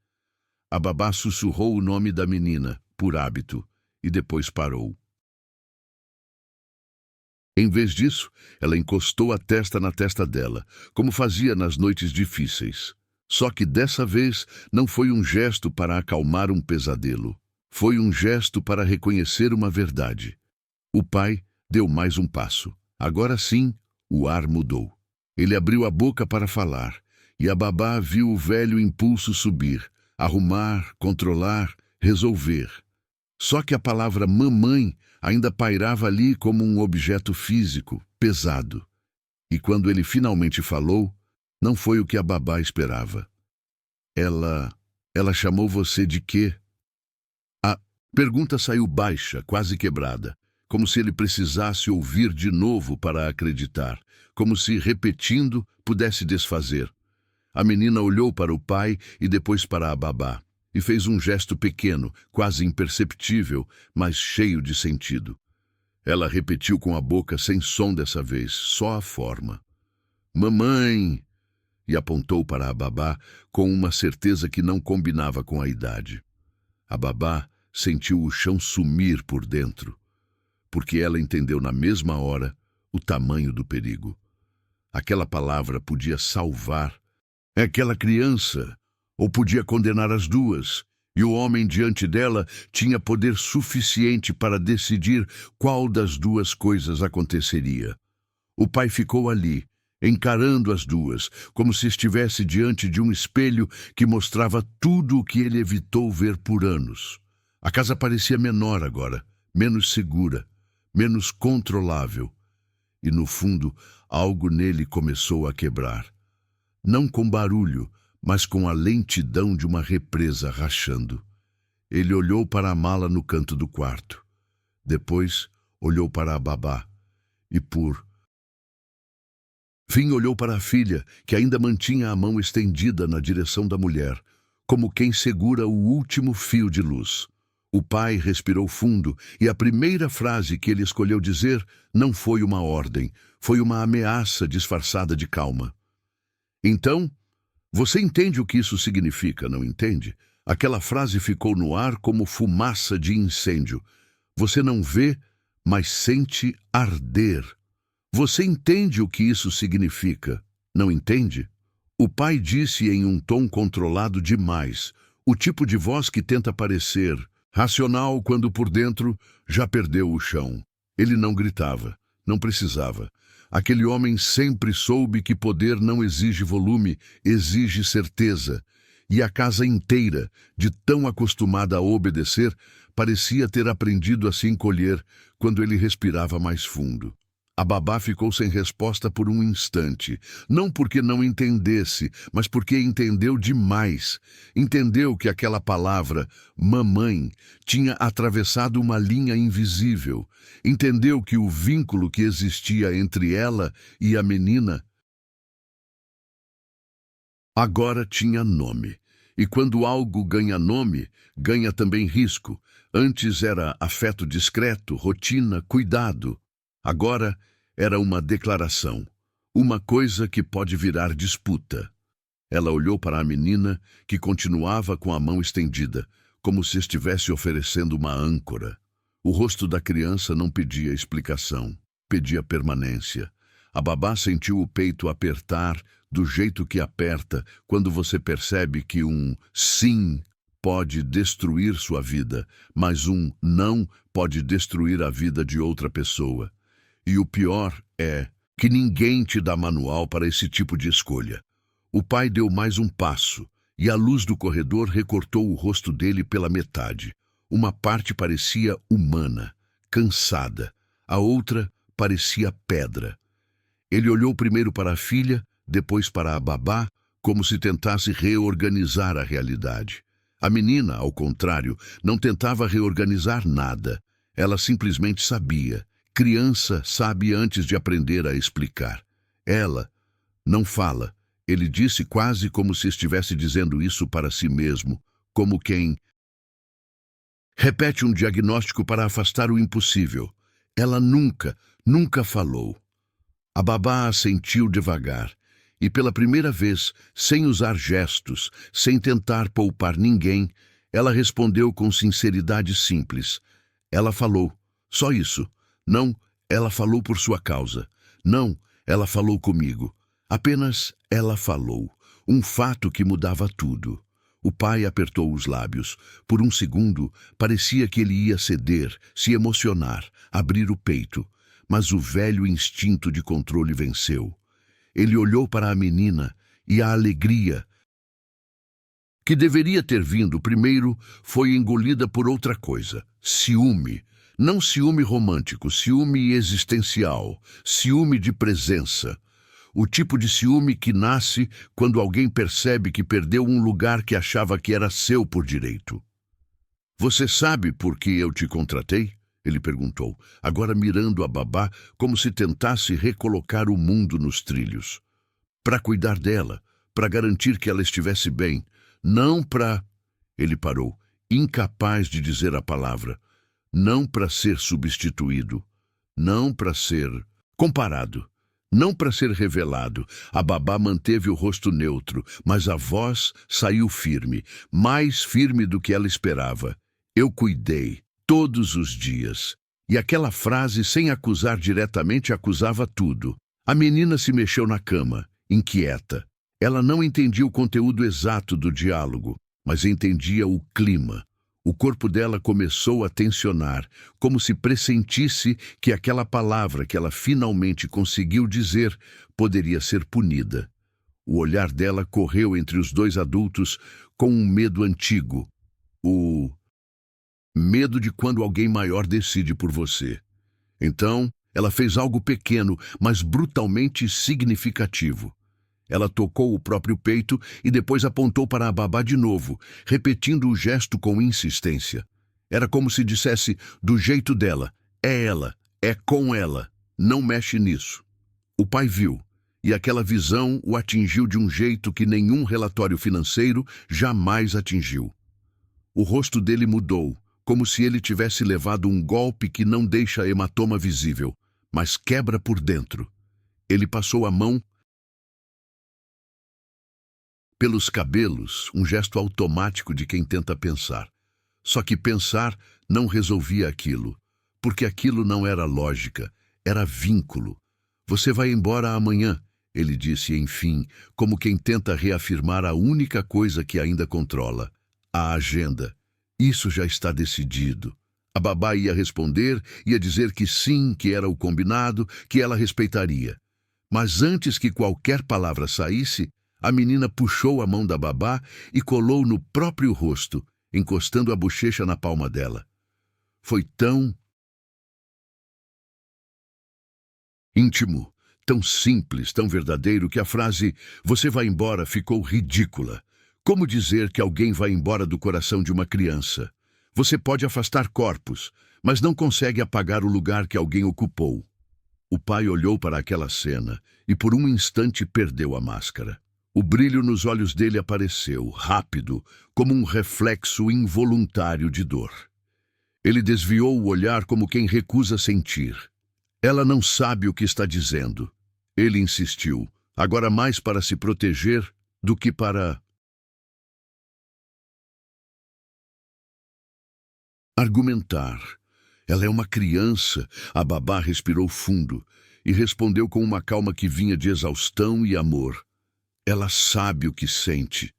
A babá sussurrou o nome da menina, por hábito, e depois parou. Em vez disso, ela encostou a testa na testa dela, como fazia nas noites difíceis. Só que dessa vez não foi um gesto para acalmar um pesadelo. Foi um gesto para reconhecer uma verdade. O pai deu mais um passo. Agora sim, o ar mudou. Ele abriu a boca para falar, e a babá viu o velho impulso subir, arrumar, controlar, resolver. Só que a palavra mamãe ainda pairava ali como um objeto físico, pesado. E quando ele finalmente falou, não foi o que a babá esperava. Ela chamou você de quê? A pergunta saiu baixa, quase quebrada, como se ele precisasse ouvir de novo para acreditar, como se, repetindo, pudesse desfazer. A menina olhou para o pai e depois para a babá, e fez um gesto pequeno, quase imperceptível, mas cheio de sentido. Ela repetiu com a boca sem som dessa vez, só a forma. Mamãe! E apontou para a babá com uma certeza que não combinava com a idade. A babá sentiu o chão sumir por dentro, porque ela entendeu na mesma hora o tamanho do perigo. Aquela palavra podia salvar aquela criança, ou podia condenar as duas, e o homem diante dela tinha poder suficiente para decidir qual das duas coisas aconteceria. O pai ficou ali, encarando as duas, como se estivesse diante de um espelho que mostrava tudo o que ele evitou ver por anos. A casa parecia menor agora, menos segura, menos controlável. E, no fundo, algo nele começou a quebrar. Não com barulho, mas com a lentidão de uma represa rachando. Ele olhou para a mala no canto do quarto. Depois, olhou para a babá. E por fim olhou para a filha, que ainda mantinha a mão estendida na direção da mulher, como quem segura o último fio de luz. O pai respirou fundo, e a primeira frase que ele escolheu dizer não foi uma ordem, foi uma ameaça disfarçada de calma. Então, você entende o que isso significa, não entende? Aquela frase ficou no ar como fumaça de incêndio. Você não vê, mas sente arder. Você entende o que isso significa, não entende? O pai disse em um tom controlado demais, o tipo de voz que tenta parecer racional quando por dentro já perdeu o chão. Ele não gritava, não precisava. Aquele homem sempre soube que poder não exige volume, exige certeza. E a casa inteira, de tão acostumada a obedecer, parecia ter aprendido a se encolher quando ele respirava mais fundo. A babá ficou sem resposta por um instante, não porque não entendesse, mas porque entendeu demais. Entendeu que aquela palavra, mamãe, tinha atravessado uma linha invisível. Entendeu que o vínculo que existia entre ela e a menina agora tinha nome. E quando algo ganha nome, ganha também risco. Antes era afeto discreto, rotina, cuidado. Agora era uma declaração, uma coisa que pode virar disputa. Ela olhou para a menina, que continuava com a mão estendida, como se estivesse oferecendo uma âncora. O rosto da criança não pedia explicação, pedia permanência. A babá sentiu o peito apertar do jeito que aperta quando você percebe que um sim pode destruir sua vida, mas um não pode destruir a vida de outra pessoa. E o pior é que ninguém te dá manual para esse tipo de escolha. O pai deu mais um passo, e a luz do corredor recortou o rosto dele pela metade. Uma parte parecia humana, cansada. A outra parecia pedra. Ele olhou primeiro para a filha, depois para a babá, como se tentasse reorganizar a realidade. A menina, ao contrário, não tentava reorganizar nada. Ela simplesmente sabia. Criança sabe antes de aprender a explicar. Ela não fala. Ele disse quase como se estivesse dizendo isso para si mesmo, como quem repete um diagnóstico para afastar o impossível. Ela nunca falou. A babá assentiu devagar, e pela primeira vez, sem usar gestos, sem tentar poupar ninguém, ela respondeu com sinceridade simples. Ela falou, só isso. Não, ela falou por sua causa. Não, ela falou comigo. Apenas ela falou. Um fato que mudava tudo. O pai apertou os lábios. Por um segundo, parecia que ele ia ceder, se emocionar, abrir o peito. Mas o velho instinto de controle venceu. Ele olhou para a menina e a alegria, que deveria ter vindo primeiro, foi engolida por outra coisa. Ciúme. Não ciúme romântico, ciúme existencial, ciúme de presença. O tipo de ciúme que nasce quando alguém percebe que perdeu um lugar que achava que era seu por direito. Você sabe por que eu te contratei? Ele perguntou, agora mirando a babá como se tentasse recolocar o mundo nos trilhos. Para cuidar dela, para garantir que ela estivesse bem, não para... Ele parou, incapaz de dizer a palavra. Não para ser substituído, não para ser comparado, não para ser revelado. A babá manteve o rosto neutro, mas a voz saiu firme, mais firme do que ela esperava. Eu cuidei, todos os dias. E aquela frase, sem acusar diretamente, acusava tudo. A menina se mexeu na cama, inquieta. Ela não entendia o conteúdo exato do diálogo, mas entendia o clima. O corpo dela começou a tensionar, como se pressentisse que aquela palavra que ela finalmente conseguiu dizer poderia ser punida. O olhar dela correu entre os dois adultos com um medo antigo. O medo de quando alguém maior decide por você. Então, ela fez algo pequeno, mas brutalmente significativo. Ela tocou o próprio peito e depois apontou para a babá de novo, repetindo o gesto com insistência. Era como se dissesse, do jeito dela, é ela, é com ela, não mexe nisso. O pai viu, e aquela visão o atingiu de um jeito que nenhum relatório financeiro jamais atingiu. O rosto dele mudou, como se ele tivesse levado um golpe que não deixa hematoma visível, mas quebra por dentro. Ele passou a mão pelos cabelos, um gesto automático de quem tenta pensar. Só que pensar não resolvia aquilo, porque aquilo não era lógica, era vínculo. Você vai embora amanhã, ele disse enfim, como quem tenta reafirmar a única coisa que ainda controla: a agenda. Isso já está decidido. A babá ia responder, ia dizer que sim, que era o combinado, que ela respeitaria. Mas antes que qualquer palavra saísse, a menina puxou a mão da babá e colou no próprio rosto, encostando a bochecha na palma dela. Foi tão íntimo, tão simples, tão verdadeiro que a frase "você vai embora" ficou ridícula. Como dizer que alguém vai embora do coração de uma criança? Você pode afastar corpos, mas não consegue apagar o lugar que alguém ocupou. O pai olhou para aquela cena e por um instante perdeu a máscara. O brilho nos olhos dele apareceu, rápido, como um reflexo involuntário de dor. Ele desviou o olhar como quem recusa sentir. Ela não sabe o que está dizendo. Ele insistiu, agora mais para se proteger do que para argumentar. Ela é uma criança. A babá respirou fundo e respondeu com uma calma que vinha de exaustão e amor. Ela sabe o que sente.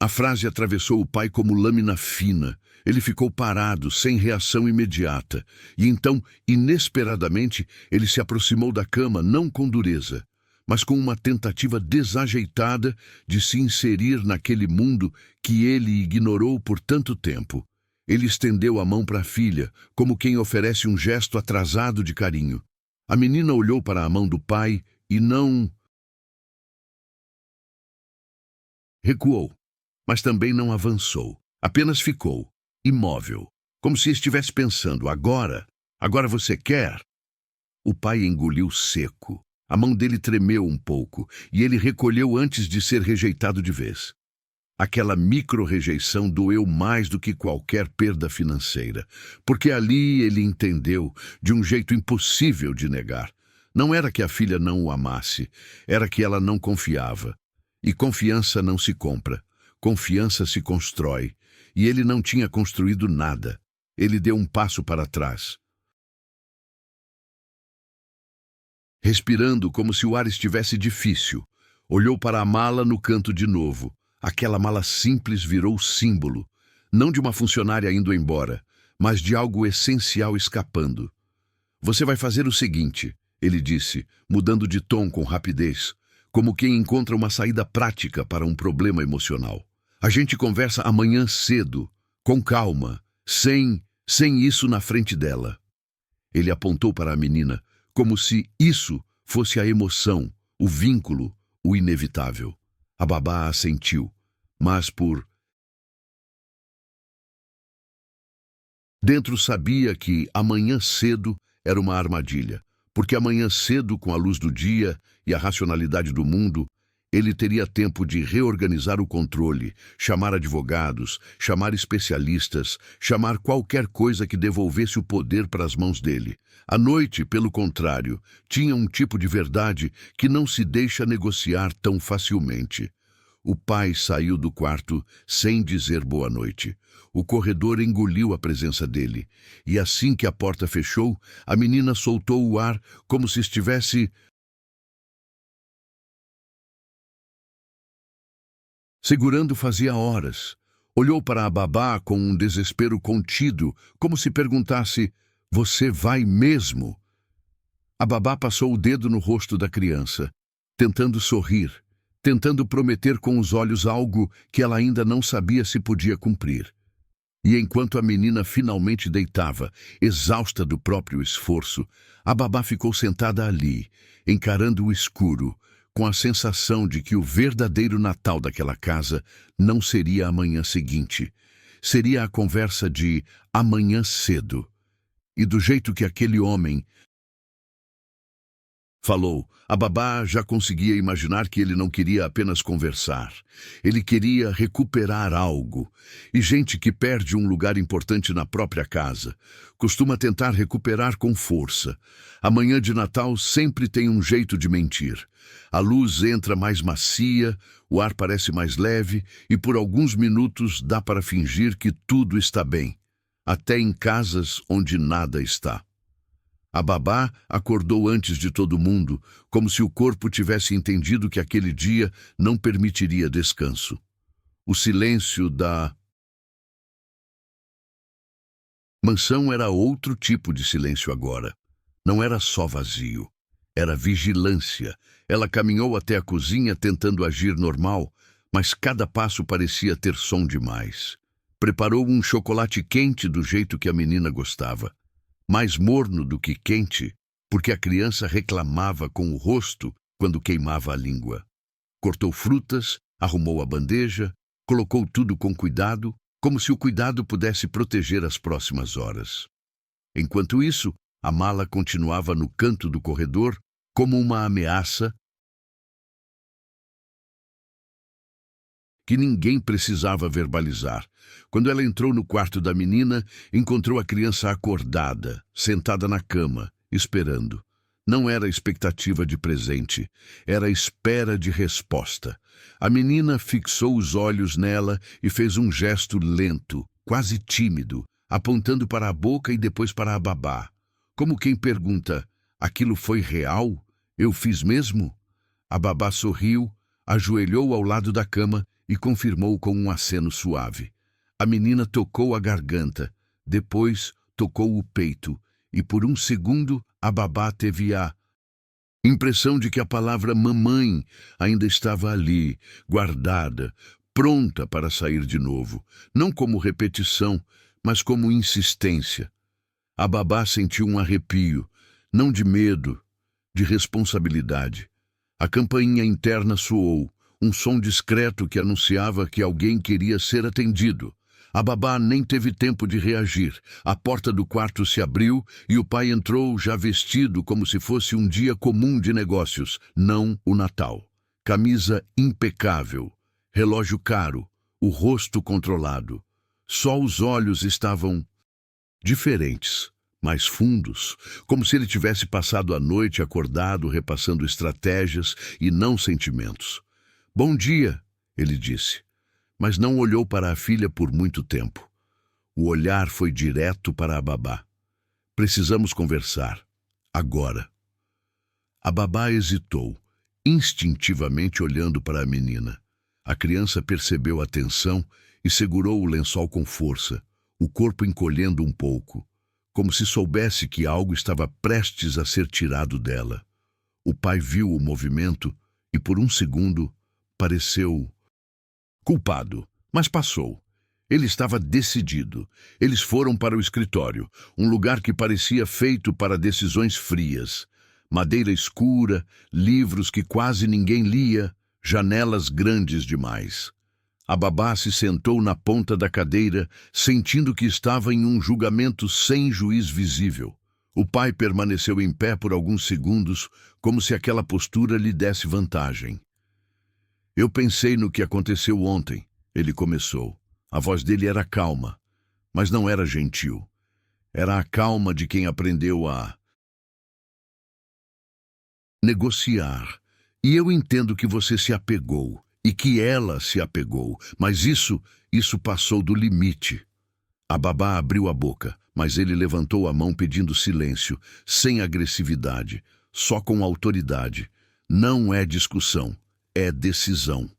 A frase atravessou o pai como lâmina fina. Ele ficou parado, sem reação imediata. E então, inesperadamente, ele se aproximou da cama, não com dureza, mas com uma tentativa desajeitada de se inserir naquele mundo que ele ignorou por tanto tempo. Ele estendeu a mão para a filha, como quem oferece um gesto atrasado de carinho. A menina olhou para a mão do pai e não recuou, mas também não avançou. Apenas ficou, imóvel, como se estivesse pensando: agora você quer? O pai engoliu seco. A mão dele tremeu um pouco e ele recolheu antes de ser rejeitado de vez. Aquela micro-rejeição doeu mais do que qualquer perda financeira, porque ali ele entendeu, de um jeito impossível de negar. Não era que a filha não o amasse, era que ela não confiava. E confiança não se compra, confiança se constrói. E ele não tinha construído nada. Ele deu um passo para trás, respirando como se o ar estivesse difícil. Olhou para a mala no canto de novo. Aquela mala simples virou símbolo, não de uma funcionária indo embora, mas de algo essencial escapando. Você vai fazer o seguinte, ele disse, mudando de tom com rapidez, como quem encontra uma saída prática para um problema emocional. A gente conversa amanhã cedo, com calma, sem isso na frente dela. Ele apontou para a menina, como se isso fosse a emoção, o vínculo, o inevitável. A babá assentiu, mas por dentro sabia que amanhã cedo era uma armadilha, porque amanhã cedo, com a luz do dia e a racionalidade do mundo, ele teria tempo de reorganizar o controle, chamar advogados, chamar especialistas, chamar qualquer coisa que devolvesse o poder para as mãos dele. À noite, pelo contrário, tinha um tipo de verdade que não se deixa negociar tão facilmente. O pai saiu do quarto sem dizer boa noite. O corredor engoliu a presença dele, e assim que a porta fechou, a menina soltou o ar como se estivesse segurando fazia horas. Olhou para a babá com um desespero contido, como se perguntasse: "Você vai mesmo?" A babá passou o dedo no rosto da criança, tentando sorrir, tentando prometer com os olhos algo que ela ainda não sabia se podia cumprir. E enquanto a menina finalmente deitava, exausta do próprio esforço, a babá ficou sentada ali, encarando o escuro, com a sensação de que o verdadeiro Natal daquela casa não seria a manhã seguinte. Seria a conversa de amanhã cedo. E do jeito que aquele homem falou, a babá já conseguia imaginar que ele não queria apenas conversar. Ele queria recuperar algo. E gente que perde um lugar importante na própria casa costuma tentar recuperar com força. A manhã de Natal sempre tem um jeito de mentir. A luz entra mais macia, o ar parece mais leve e por alguns minutos dá para fingir que tudo está bem, até em casas onde nada está. A babá acordou antes de todo mundo, como se o corpo tivesse entendido que aquele dia não permitiria descanso. O silêncio da mansão era outro tipo de silêncio agora. Não era só vazio, era vigilância. Ela caminhou até a cozinha tentando agir normal, mas cada passo parecia ter som demais. Preparou um chocolate quente do jeito que a menina gostava. Mais morno do que quente, porque a criança reclamava com o rosto quando queimava a língua. Cortou frutas, arrumou a bandeja, colocou tudo com cuidado, como se o cuidado pudesse proteger as próximas horas. Enquanto isso, a mala continuava no canto do corredor, como uma ameaça que ninguém precisava verbalizar. Quando ela entrou no quarto da menina, encontrou a criança acordada, sentada na cama, esperando. Não era expectativa de presente, era espera de resposta. A menina fixou os olhos nela e fez um gesto lento, quase tímido, apontando para a boca e depois para a babá. Como quem pergunta, aquilo foi real? Eu fiz mesmo? A babá sorriu, ajoelhou ao lado da cama e confirmou com um aceno suave. A menina tocou a garganta, depois tocou o peito, e por um segundo a babá teve a impressão de que a palavra mamãe ainda estava ali, guardada, pronta para sair de novo, não como repetição, mas como insistência. A babá sentiu um arrepio, não de medo, de responsabilidade. A campainha interna soou, um som discreto que anunciava que alguém queria ser atendido. A babá nem teve tempo de reagir. A porta do quarto se abriu e o pai entrou já vestido como se fosse um dia comum de negócios, não o Natal. Camisa impecável, relógio caro, o rosto controlado. Só os olhos estavam diferentes, mais fundos, como se ele tivesse passado a noite acordado repassando estratégias e não sentimentos. Bom dia, ele disse, mas não olhou para a filha por muito tempo. O olhar foi direto para a babá. Precisamos conversar. Agora. A babá hesitou, instintivamente olhando para a menina. A criança percebeu a tensão e segurou o lençol com força, o corpo encolhendo um pouco, como se soubesse que algo estava prestes a ser tirado dela. O pai viu o movimento e, por um segundo, pareceu culpado, mas passou. Ele estava decidido. Eles foram para o escritório, um lugar que parecia feito para decisões frias. Madeira escura, livros que quase ninguém lia, janelas grandes demais. A babá se sentou na ponta da cadeira, sentindo que estava em um julgamento sem juiz visível. O pai permaneceu em pé por alguns segundos, como se aquela postura lhe desse vantagem. Eu pensei no que aconteceu ontem, ele começou. A voz dele era calma, mas não era gentil. Era a calma de quem aprendeu a negociar. E eu entendo que você se apegou, e que ela se apegou, mas isso passou do limite. A babá abriu a boca, mas ele levantou a mão pedindo silêncio, sem agressividade, só com autoridade. Não é discussão. É decisão.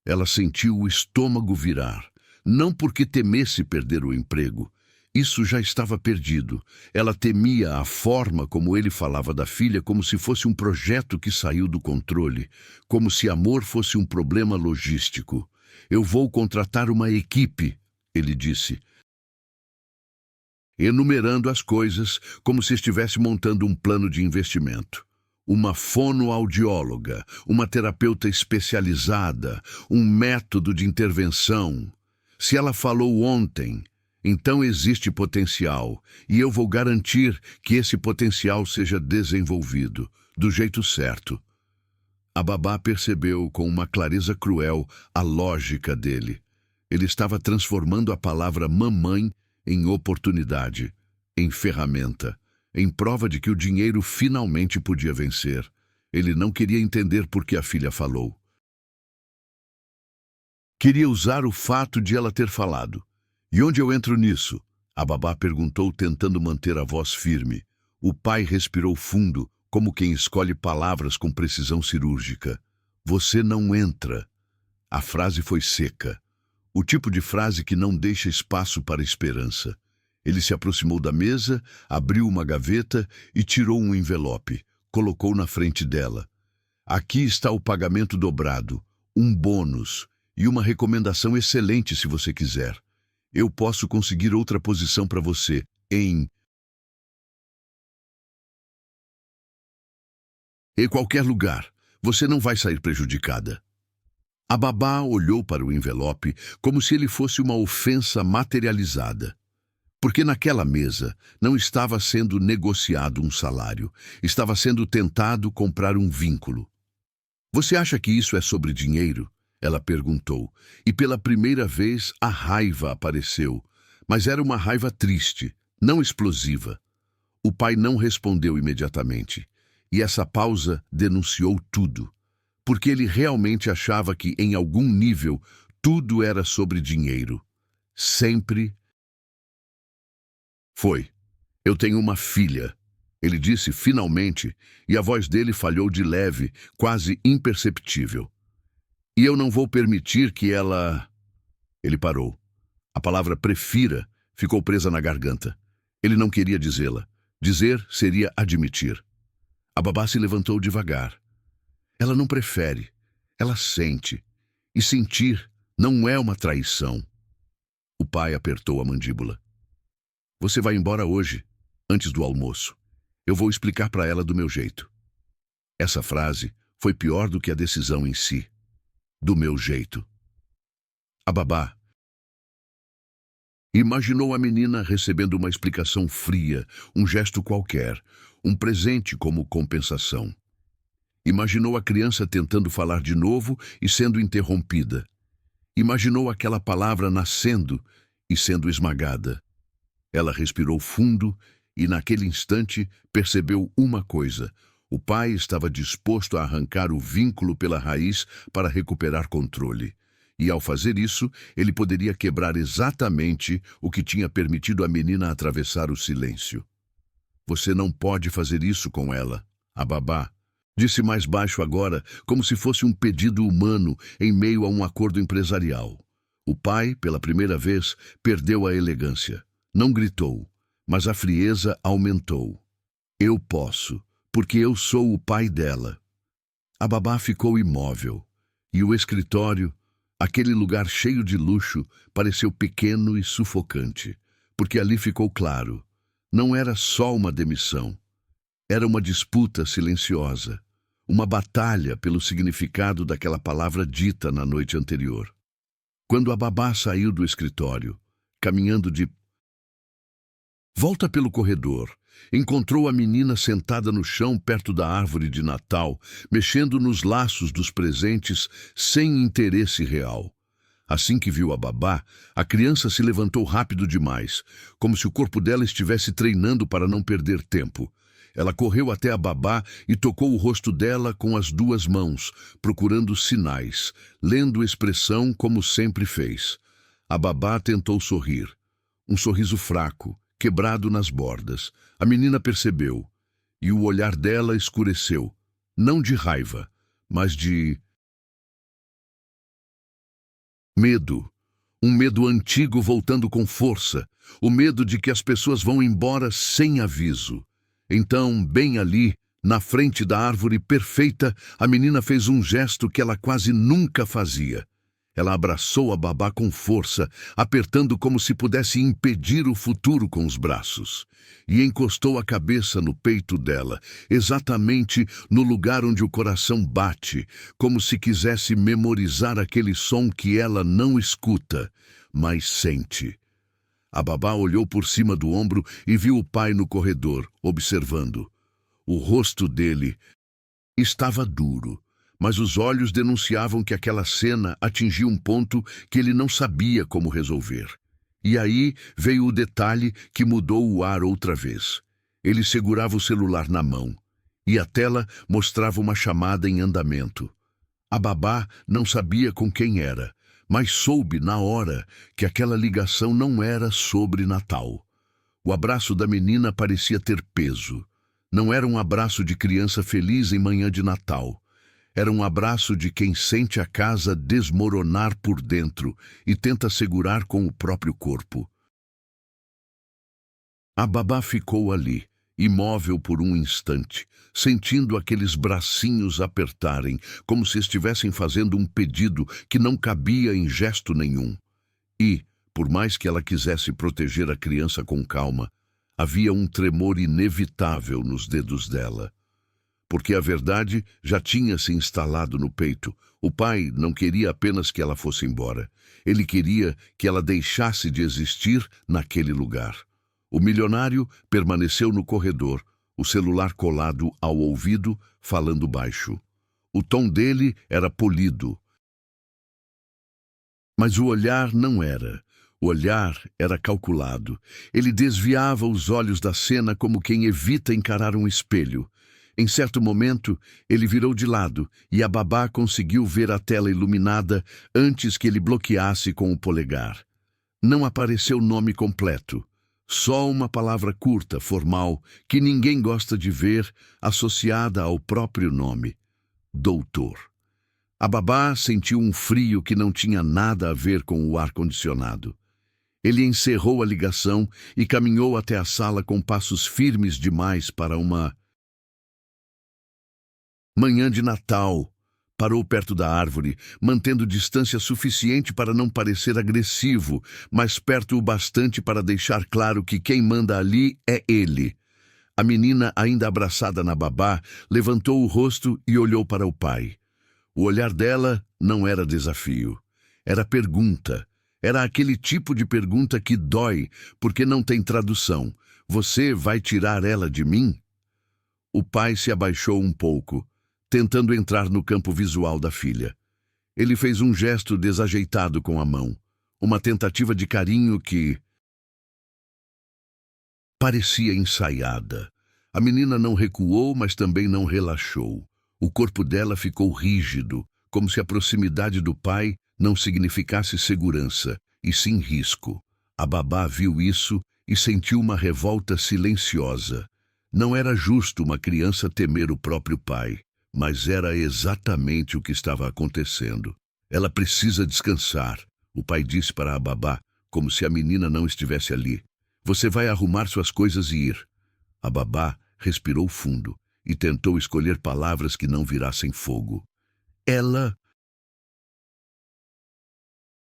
Ela sentiu o estômago virar, não porque temesse perder o emprego. Isso já estava perdido. Ela temia a forma como ele falava da filha, como se fosse um projeto que saiu do controle, como se amor fosse um problema logístico. Eu vou contratar uma equipe, ele disse, enumerando as coisas como se estivesse montando um plano de investimento. Uma fonoaudióloga, uma terapeuta especializada, um método de intervenção. Se ela falou ontem, então existe potencial, e eu vou garantir que esse potencial seja desenvolvido, do jeito certo. A babá percebeu com uma clareza cruel a lógica dele. Ele estava transformando a palavra mamãe em oportunidade, em ferramenta, em prova de que o dinheiro finalmente podia vencer. Ele não queria entender por que a filha falou. Queria usar o fato de ela ter falado. E onde eu entro nisso? A babá perguntou, tentando manter a voz firme. O pai respirou fundo, como quem escolhe palavras com precisão cirúrgica. Você não entra. A frase foi seca. O tipo de frase que não deixa espaço para esperança. Ele se aproximou da mesa, abriu uma gaveta e tirou um envelope. Colocou na frente dela. Aqui está o pagamento dobrado, um bônus e uma recomendação excelente se você quiser. Eu posso conseguir outra posição para você em qualquer lugar. Você não vai sair prejudicada. A babá olhou para o envelope como se ele fosse uma ofensa materializada. Porque naquela mesa não estava sendo negociado um salário, estava sendo tentado comprar um vínculo. Você acha que isso é sobre dinheiro? Ela perguntou, e pela primeira vez a raiva apareceu, mas era uma raiva triste, não explosiva. O pai não respondeu imediatamente, e essa pausa denunciou tudo, porque ele realmente achava que, em algum nível, tudo era sobre dinheiro. Sempre foi. Eu tenho uma filha, ele disse finalmente, e a voz dele falhou de leve, quase imperceptível. E eu não vou permitir que ela... Ele parou. A palavra prefira ficou presa na garganta. Ele não queria dizê-la. Dizer seria admitir. A babá se levantou devagar. Ela não prefere, ela sente. E sentir não é uma traição. O pai apertou a mandíbula. Você vai embora hoje, antes do almoço. Eu vou explicar para ela do meu jeito. Essa frase foi pior do que a decisão em si. Do meu jeito. A babá imaginou a menina recebendo uma explicação fria, um gesto qualquer, um presente como compensação. Imaginou a criança tentando falar de novo e sendo interrompida. Imaginou aquela palavra nascendo e sendo esmagada. Ela respirou fundo e, naquele instante, percebeu uma coisa. O pai estava disposto a arrancar o vínculo pela raiz para recuperar controle. E, ao fazer isso, ele poderia quebrar exatamente o que tinha permitido a menina atravessar o silêncio. Você não pode fazer isso com ela, a babá. Disse mais baixo agora, como se fosse um pedido humano em meio a um acordo empresarial. O pai, pela primeira vez, perdeu a elegância. Não gritou, mas a frieza aumentou. Eu posso, porque eu sou o pai dela. A babá ficou imóvel, e o escritório, aquele lugar cheio de luxo, pareceu pequeno e sufocante, porque ali ficou claro, não era só uma demissão, era uma disputa silenciosa, uma batalha pelo significado daquela palavra dita na noite anterior. Quando a babá saiu do escritório, caminhando de volta pelo corredor, encontrou a menina sentada no chão perto da árvore de Natal, mexendo nos laços dos presentes sem interesse real. Assim que viu a babá, a criança se levantou rápido demais, como se o corpo dela estivesse treinando para não perder tempo. Ela correu até a babá e tocou o rosto dela com as duas mãos, procurando sinais, lendo expressão como sempre fez. A babá tentou sorrir. Um sorriso fraco, quebrado nas bordas. A menina percebeu, e o olhar dela escureceu, não de raiva, mas de medo. Um medo antigo voltando com força, o medo de que as pessoas vão embora sem aviso. Então, bem ali, na frente da árvore perfeita, a menina fez um gesto que ela quase nunca fazia. Ela abraçou a babá com força, apertando como se pudesse impedir o futuro com os braços. E encostou a cabeça no peito dela, exatamente no lugar onde o coração bate, como se quisesse memorizar aquele som que ela não escuta, mas sente. A babá olhou por cima do ombro e viu o pai no corredor, observando. O rosto dele estava duro, mas os olhos denunciavam que aquela cena atingia um ponto que ele não sabia como resolver. E aí veio o detalhe que mudou o ar outra vez. Ele segurava o celular na mão, e a tela mostrava uma chamada em andamento. A babá não sabia com quem era, mas soube na hora que aquela ligação não era sobre Natal. O abraço da menina parecia ter peso. Não era um abraço de criança feliz em manhã de Natal. Era um abraço de quem sente a casa desmoronar por dentro e tenta segurar com o próprio corpo. A babá ficou ali, imóvel por um instante, sentindo aqueles bracinhos apertarem, como se estivessem fazendo um pedido que não cabia em gesto nenhum. E, por mais que ela quisesse proteger a criança com calma, havia um tremor inevitável nos dedos dela. Porque a verdade já tinha se instalado no peito. O pai não queria apenas que ela fosse embora. Ele queria que ela deixasse de existir naquele lugar. O milionário permaneceu no corredor, o celular colado ao ouvido, falando baixo. O tom dele era polido. Mas o olhar não era. O olhar era calculado. Ele desviava os olhos da cena como quem evita encarar um espelho. Em certo momento, ele virou de lado e a babá conseguiu ver a tela iluminada antes que ele bloqueasse com o polegar. Não apareceu o nome completo. Só uma palavra curta, formal, que ninguém gosta de ver, associada ao próprio nome. Doutor. A babá sentiu um frio que não tinha nada a ver com o ar-condicionado. Ele encerrou a ligação e caminhou até a sala com passos firmes demais para uma manhã de Natal. Parou perto da árvore, mantendo distância suficiente para não parecer agressivo, mas perto o bastante para deixar claro que quem manda ali é ele. A menina, ainda abraçada na babá, levantou o rosto e olhou para o pai. O olhar dela não era desafio. Era pergunta. Era aquele tipo de pergunta que dói, porque não tem tradução. Você vai tirar ela de mim? O pai se abaixou um pouco, tentando entrar no campo visual da filha. Ele fez um gesto desajeitado com a mão, uma tentativa de carinho que parecia ensaiada. A menina não recuou, mas também não relaxou. O corpo dela ficou rígido, como se a proximidade do pai não significasse segurança, e sim risco. A babá viu isso e sentiu uma revolta silenciosa. Não era justo uma criança temer o próprio pai, mas era exatamente o que estava acontecendo. Ela precisa descansar, o pai disse para a babá, como se a menina não estivesse ali. Você vai arrumar suas coisas e ir. A babá respirou fundo e tentou escolher palavras que não virassem fogo. Ela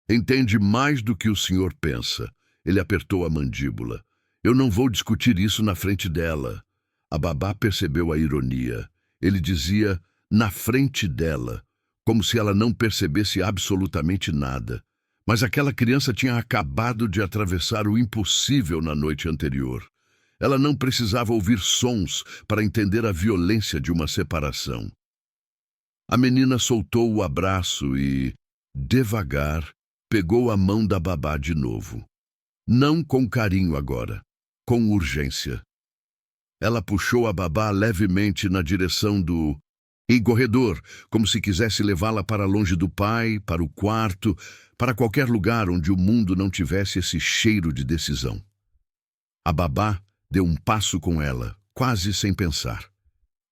entende mais do que o senhor pensa. Ele apertou a mandíbula. Eu não vou discutir isso na frente dela. A babá percebeu a ironia. Ele dizia, na frente dela, como se ela não percebesse absolutamente nada. Mas aquela criança tinha acabado de atravessar o impossível na noite anterior. Ela não precisava ouvir sons para entender a violência de uma separação. A menina soltou o abraço e, devagar, pegou a mão da babá de novo. Não com carinho agora, com urgência. Ela puxou a babá levemente na direção do corredor, como se quisesse levá-la para longe do pai, para o quarto, para qualquer lugar onde o mundo não tivesse esse cheiro de decisão. A babá deu um passo com ela, quase sem pensar.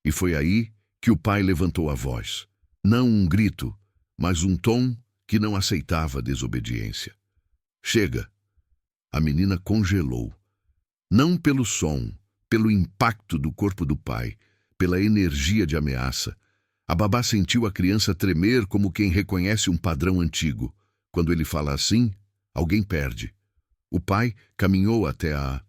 E foi aí que o pai levantou a voz. Não um grito, mas um tom que não aceitava desobediência. Chega! A menina congelou. Não pelo som, pelo impacto do corpo do pai, pela energia de ameaça. A babá sentiu a criança tremer como quem reconhece um padrão antigo. Quando ele fala assim, alguém perde. O pai caminhou até a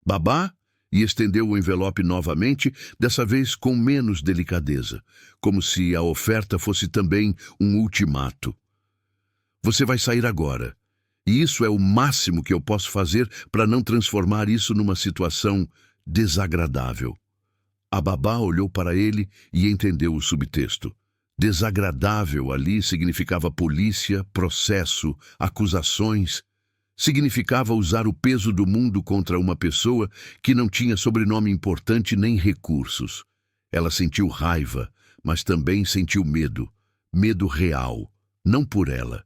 babá e estendeu o envelope novamente, dessa vez com menos delicadeza, como se a oferta fosse também um ultimato. Você vai sair agora. E isso é o máximo que eu posso fazer para não transformar isso numa situação desagradável. A babá olhou para ele e entendeu o subtexto. Desagradável ali significava polícia, processo, acusações. Significava usar o peso do mundo contra uma pessoa que não tinha sobrenome importante nem recursos. Ela sentiu raiva, mas também sentiu medo. Medo real, não por ela.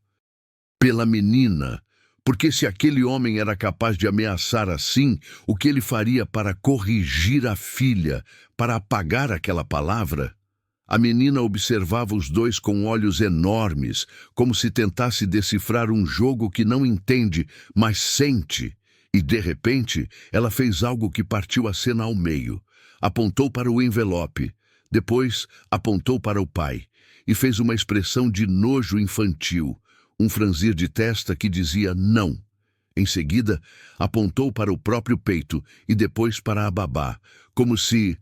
Pela menina, Porque se aquele homem era capaz de ameaçar assim, o que ele faria para corrigir a filha, para apagar aquela palavra? A menina observava os dois com olhos enormes, como se tentasse decifrar um jogo que não entende, mas sente. E, de repente, ela fez algo que partiu a cena ao meio. Apontou para o envelope, depois apontou para o pai, e fez uma expressão de nojo infantil, um franzir de testa que dizia não. Em seguida, apontou para o próprio peito e depois para a babá, como se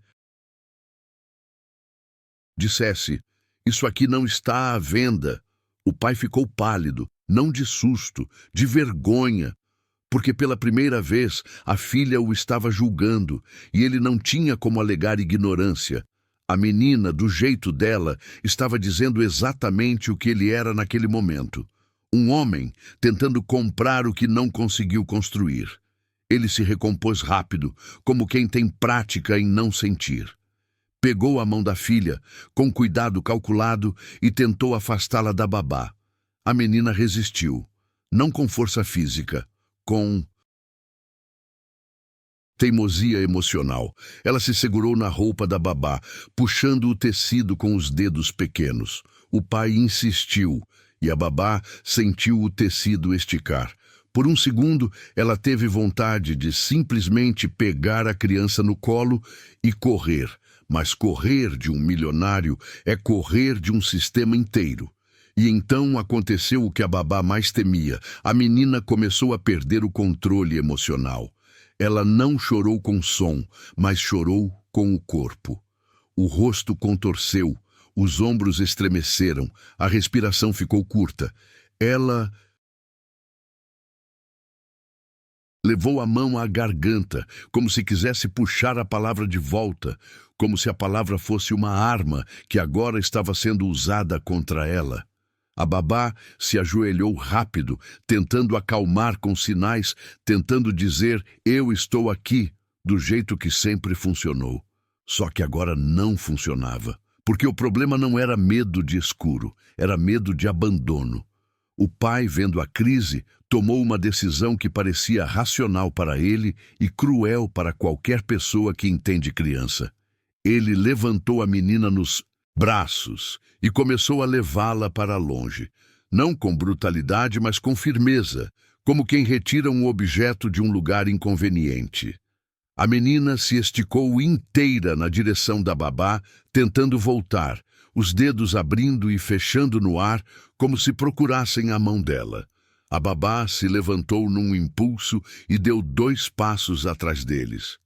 dissesse: "Isso aqui não está à venda." O pai ficou pálido, não de susto, de vergonha, porque pela primeira vez a filha o estava julgando e ele não tinha como alegar ignorância. A menina, do jeito dela, estava dizendo exatamente o que ele era naquele momento. Um homem tentando comprar o que não conseguiu construir. Ele se recompôs rápido, como quem tem prática em não sentir. Pegou a mão da filha, com cuidado calculado, e tentou afastá-la da babá. A menina resistiu, não com força física, com teimosia emocional. Ela se segurou na roupa da babá, puxando o tecido com os dedos pequenos. O pai insistiu, e a babá sentiu o tecido esticar. Por um segundo, ela teve vontade de simplesmente pegar a criança no colo e correr. Mas correr de um milionário é correr de um sistema inteiro. E então aconteceu o que a babá mais temia. A menina começou a perder o controle emocional. Ela não chorou com som, mas chorou com o corpo. O rosto contorceu, os ombros estremeceram, a respiração ficou curta. Ela levou a mão à garganta, como se quisesse puxar a palavra de volta, como se a palavra fosse uma arma que agora estava sendo usada contra ela. A babá se ajoelhou rápido, tentando acalmar com sinais, tentando dizer: "Eu estou aqui", do jeito que sempre funcionou. Só que agora não funcionava, porque o problema não era medo de escuro, era medo de abandono. O pai, vendo a crise, tomou uma decisão que parecia racional para ele e cruel para qualquer pessoa que entende criança. Ele levantou a menina nos braços e começou a levá-la para longe, não com brutalidade, mas com firmeza, como quem retira um objeto de um lugar inconveniente. A menina se esticou inteira na direção da babá, tentando voltar, os dedos abrindo e fechando no ar, como se procurassem a mão dela. A babá se levantou num impulso e deu 2 passos atrás deles.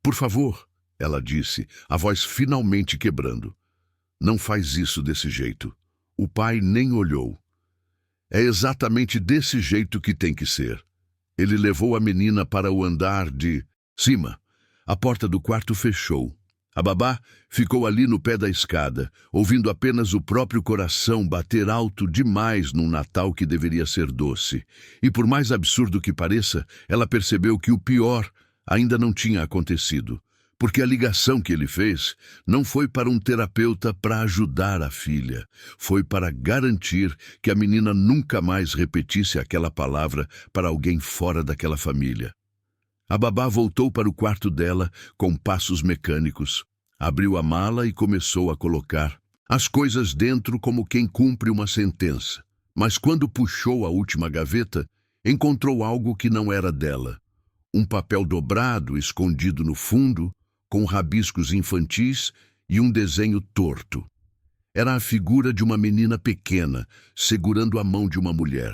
"Por favor", ela disse, a voz finalmente quebrando. "Não faz isso desse jeito." O pai nem olhou. "É exatamente desse jeito que tem que ser." Ele levou a menina para o andar de cima. A porta do quarto fechou. A babá ficou ali no pé da escada, ouvindo apenas o próprio coração bater alto demais num Natal que deveria ser doce. E por mais absurdo que pareça, ela percebeu que o pior ainda não tinha acontecido. Porque a ligação que ele fez não foi para um terapeuta para ajudar a filha. Foi para garantir que a menina nunca mais repetisse aquela palavra para alguém fora daquela família. A babá voltou para o quarto dela com passos mecânicos. Abriu a mala e começou a colocar as coisas dentro como quem cumpre uma sentença. Mas quando puxou a última gaveta, encontrou algo que não era dela. Um papel dobrado escondido no fundo, com rabiscos infantis e um desenho torto. Era a figura de uma menina pequena, segurando a mão de uma mulher.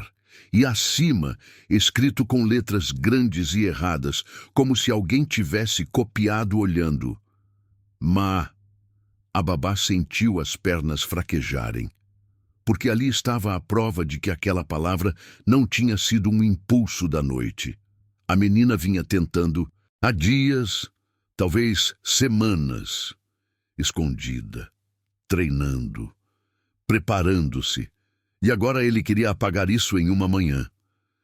E acima, escrito com letras grandes e erradas, como se alguém tivesse copiado olhando. "Ma." A babá sentiu as pernas fraquejarem, porque ali estava a prova de que aquela palavra não tinha sido um impulso da noite. A menina vinha tentando, há dias, talvez semanas, escondida, treinando, preparando-se. E agora ele queria apagar isso em uma manhã.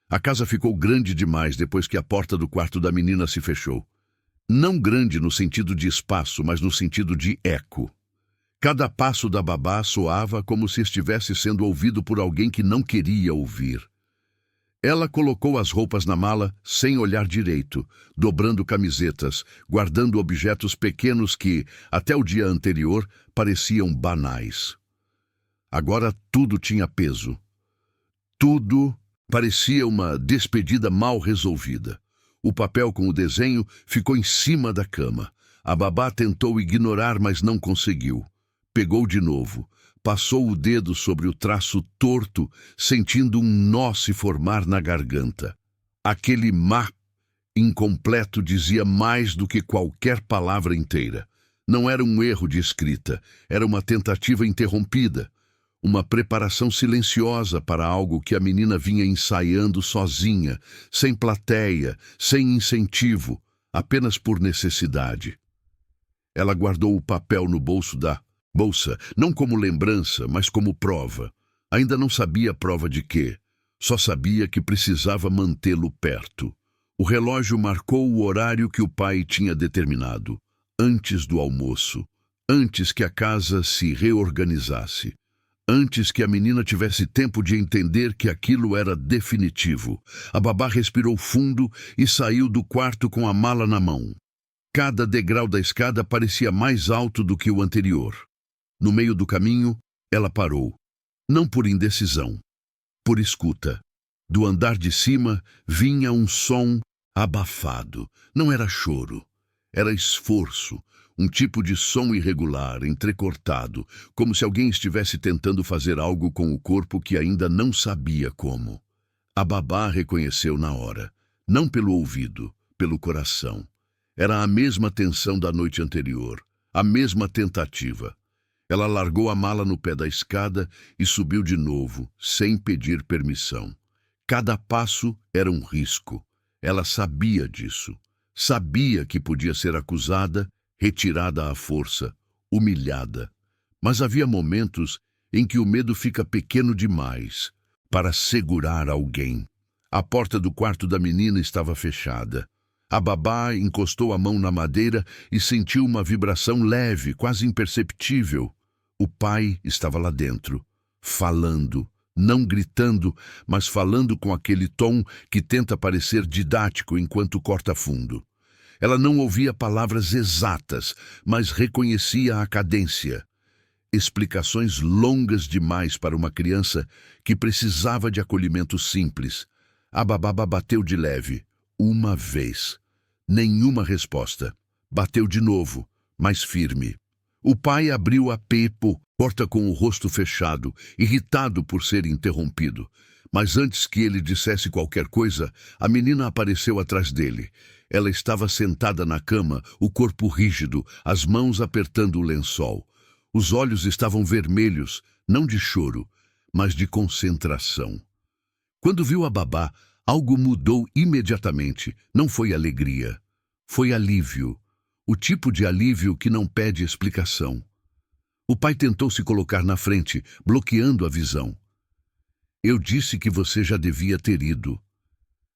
A casa ficou grande demais depois que a porta do quarto da menina se fechou. Não grande no sentido de espaço, mas no sentido de eco. Cada passo da babá soava como se estivesse sendo ouvido por alguém que não queria ouvir. Ela colocou as roupas na mala sem olhar direito, dobrando camisetas, guardando objetos pequenos que, até o dia anterior, pareciam banais. Agora tudo tinha peso. Tudo parecia uma despedida mal resolvida. O papel com o desenho ficou em cima da cama. A babá tentou ignorar, mas não conseguiu. Pegou de novo. Passou o dedo sobre o traço torto, sentindo um nó se formar na garganta. Aquele má incompleto dizia mais do que qualquer palavra inteira. Não era um erro de escrita, era uma tentativa interrompida. Uma preparação silenciosa para algo que a menina vinha ensaiando sozinha, sem plateia, sem incentivo, apenas por necessidade. Ela guardou o papel no bolso da bolsa, não como lembrança, mas como prova. Ainda não sabia prova de quê, só sabia que precisava mantê-lo perto. O relógio marcou o horário que o pai tinha determinado, antes do almoço, antes que a casa se reorganizasse. Antes que a menina tivesse tempo de entender que aquilo era definitivo, a babá respirou fundo e saiu do quarto com a mala na mão. Cada degrau da escada parecia mais alto do que o anterior. No meio do caminho, ela parou. Não por indecisão, por escuta. Do andar de cima vinha um som abafado. Não era choro, era esforço. Um tipo de som irregular, entrecortado, como se alguém estivesse tentando fazer algo com o corpo que ainda não sabia como. A babá reconheceu na hora, não pelo ouvido, pelo coração. Era a mesma tensão da noite anterior, a mesma tentativa. Ela largou a mala no pé da escada e subiu de novo, sem pedir permissão. Cada passo era um risco. Ela sabia disso. Sabia que podia ser acusada, retirada à força, humilhada. Mas havia momentos em que o medo fica pequeno demais para segurar alguém. A porta do quarto da menina estava fechada. A babá encostou a mão na madeira e sentiu uma vibração leve, quase imperceptível. O pai estava lá dentro, falando, não gritando, mas falando com aquele tom que tenta parecer didático enquanto corta fundo. Ela não ouvia palavras exatas, mas reconhecia a cadência. Explicações longas demais para uma criança que precisava de acolhimento simples. A babá bateu de leve, uma vez. Nenhuma resposta. Bateu de novo, mais firme. O pai abriu a porta com o rosto fechado, irritado por ser interrompido. Mas antes que ele dissesse qualquer coisa, a menina apareceu atrás dele. Ela estava sentada na cama, o corpo rígido, as mãos apertando o lençol. Os olhos estavam vermelhos, não de choro, mas de concentração. Quando viu a babá, algo mudou imediatamente. Não foi alegria, foi alívio. O tipo de alívio que não pede explicação. O pai tentou se colocar na frente, bloqueando a visão. Eu disse que você já devia ter ido.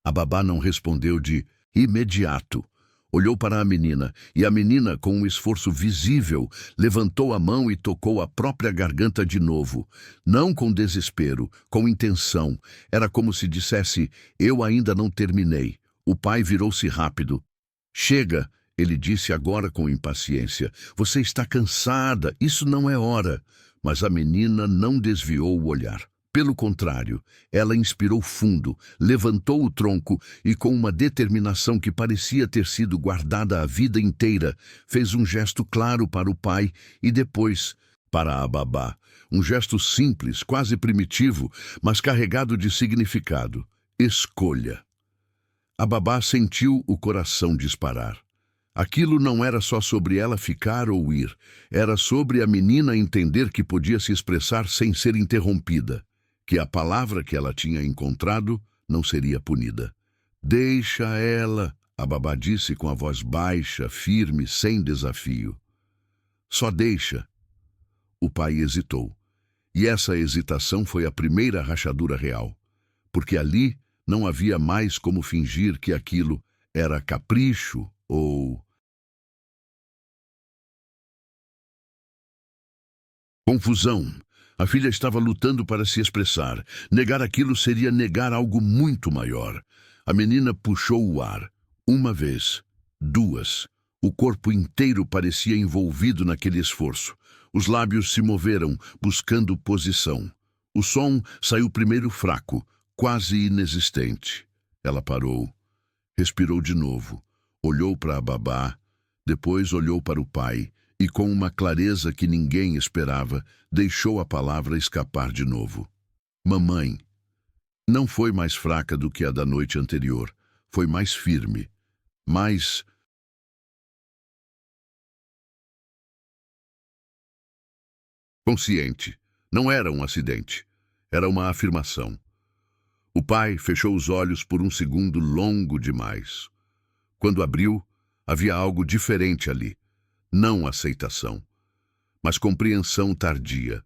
A babá não respondeu de imediato. Olhou para a menina, e a menina, com um esforço visível, levantou a mão e tocou a própria garganta de novo. Não com desespero, com intenção. Era como se dissesse, eu ainda não terminei. O pai virou-se rápido. Chega, ele disse agora com impaciência. Você está cansada, isso não é hora. Mas a menina não desviou o olhar. Pelo contrário, ela inspirou fundo, levantou o tronco e, com uma determinação que parecia ter sido guardada a vida inteira, fez um gesto claro para o pai e depois para a babá. Um gesto simples, quase primitivo, mas carregado de significado. Escolha. A babá sentiu o coração disparar. Aquilo não era só sobre ela ficar ou ir, era sobre a menina entender que podia se expressar sem ser interrompida. Que a palavra que ela tinha encontrado não seria punida. Deixa ela, a babá disse com a voz baixa, firme, sem desafio. Só deixa. O pai hesitou. E essa hesitação foi a primeira rachadura real. Porque ali não havia mais como fingir que aquilo era capricho ou confusão. A filha estava lutando para se expressar. Negar aquilo seria negar algo muito maior. A menina puxou o ar. Uma vez, duas. O corpo inteiro parecia envolvido naquele esforço. Os lábios se moveram, buscando posição. O som saiu primeiro fraco, quase inexistente. Ela parou, respirou de novo, olhou para a babá, depois olhou para o pai e, com uma clareza que ninguém esperava, deixou a palavra escapar de novo. Mamãe. Não foi mais fraca do que a da noite anterior. Foi mais firme, mais consciente. Não era um acidente. Era uma afirmação. O pai fechou os olhos por um segundo longo demais. Quando abriu, havia algo diferente ali. Não aceitação, mas compreensão tardia.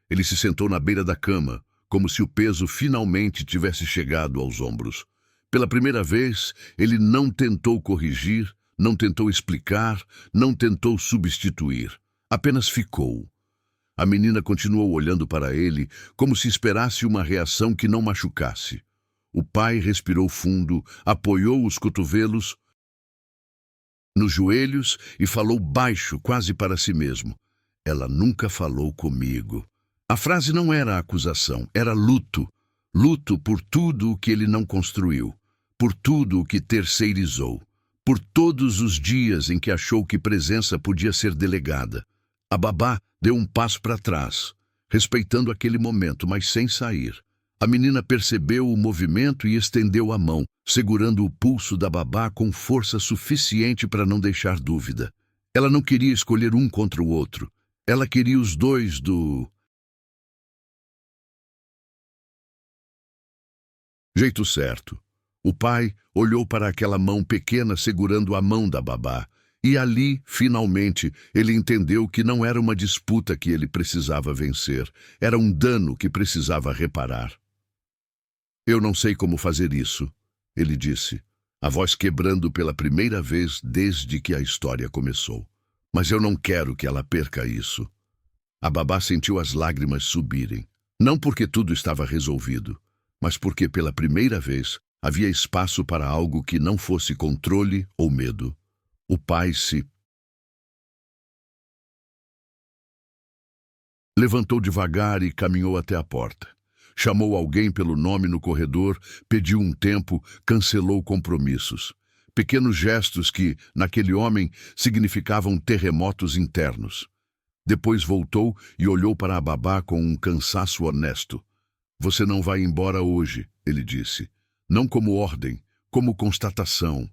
Ele se sentou na beira da cama, como se o peso finalmente tivesse chegado aos ombros. Pela primeira vez, ele não tentou corrigir, não tentou explicar, não tentou substituir. Apenas ficou. A menina continuou olhando para ele, como se esperasse uma reação que não machucasse. O pai respirou fundo, apoiou os cotovelos nos joelhos e falou baixo, quase para si mesmo. Ela nunca falou comigo. A frase não era acusação, era luto. Luto por tudo o que ele não construiu, por tudo o que terceirizou, por todos os dias em que achou que presença podia ser delegada. A babá deu um passo para trás, respeitando aquele momento, mas sem sair. A menina percebeu o movimento e estendeu a mão, segurando o pulso da babá com força suficiente para não deixar dúvida. Ela não queria escolher um contra o outro. Ela queria os dois do jeito certo. O pai olhou para aquela mão pequena segurando a mão da babá. E ali, finalmente, ele entendeu que não era uma disputa que ele precisava vencer. Era um dano que precisava reparar. Eu não sei como fazer isso, ele disse, a voz quebrando pela primeira vez desde que a história começou. Mas eu não quero que ela perca isso. A babá sentiu as lágrimas subirem. Não porque tudo estava resolvido, mas porque pela primeira vez havia espaço para algo que não fosse controle ou medo. O pai se levantou devagar e caminhou até a porta. Chamou alguém pelo nome no corredor, pediu um tempo, cancelou compromissos. Pequenos gestos que, naquele homem, significavam terremotos internos. Depois voltou e olhou para a babá com um cansaço honesto. Você não vai embora hoje, ele disse. Não como ordem, como constatação.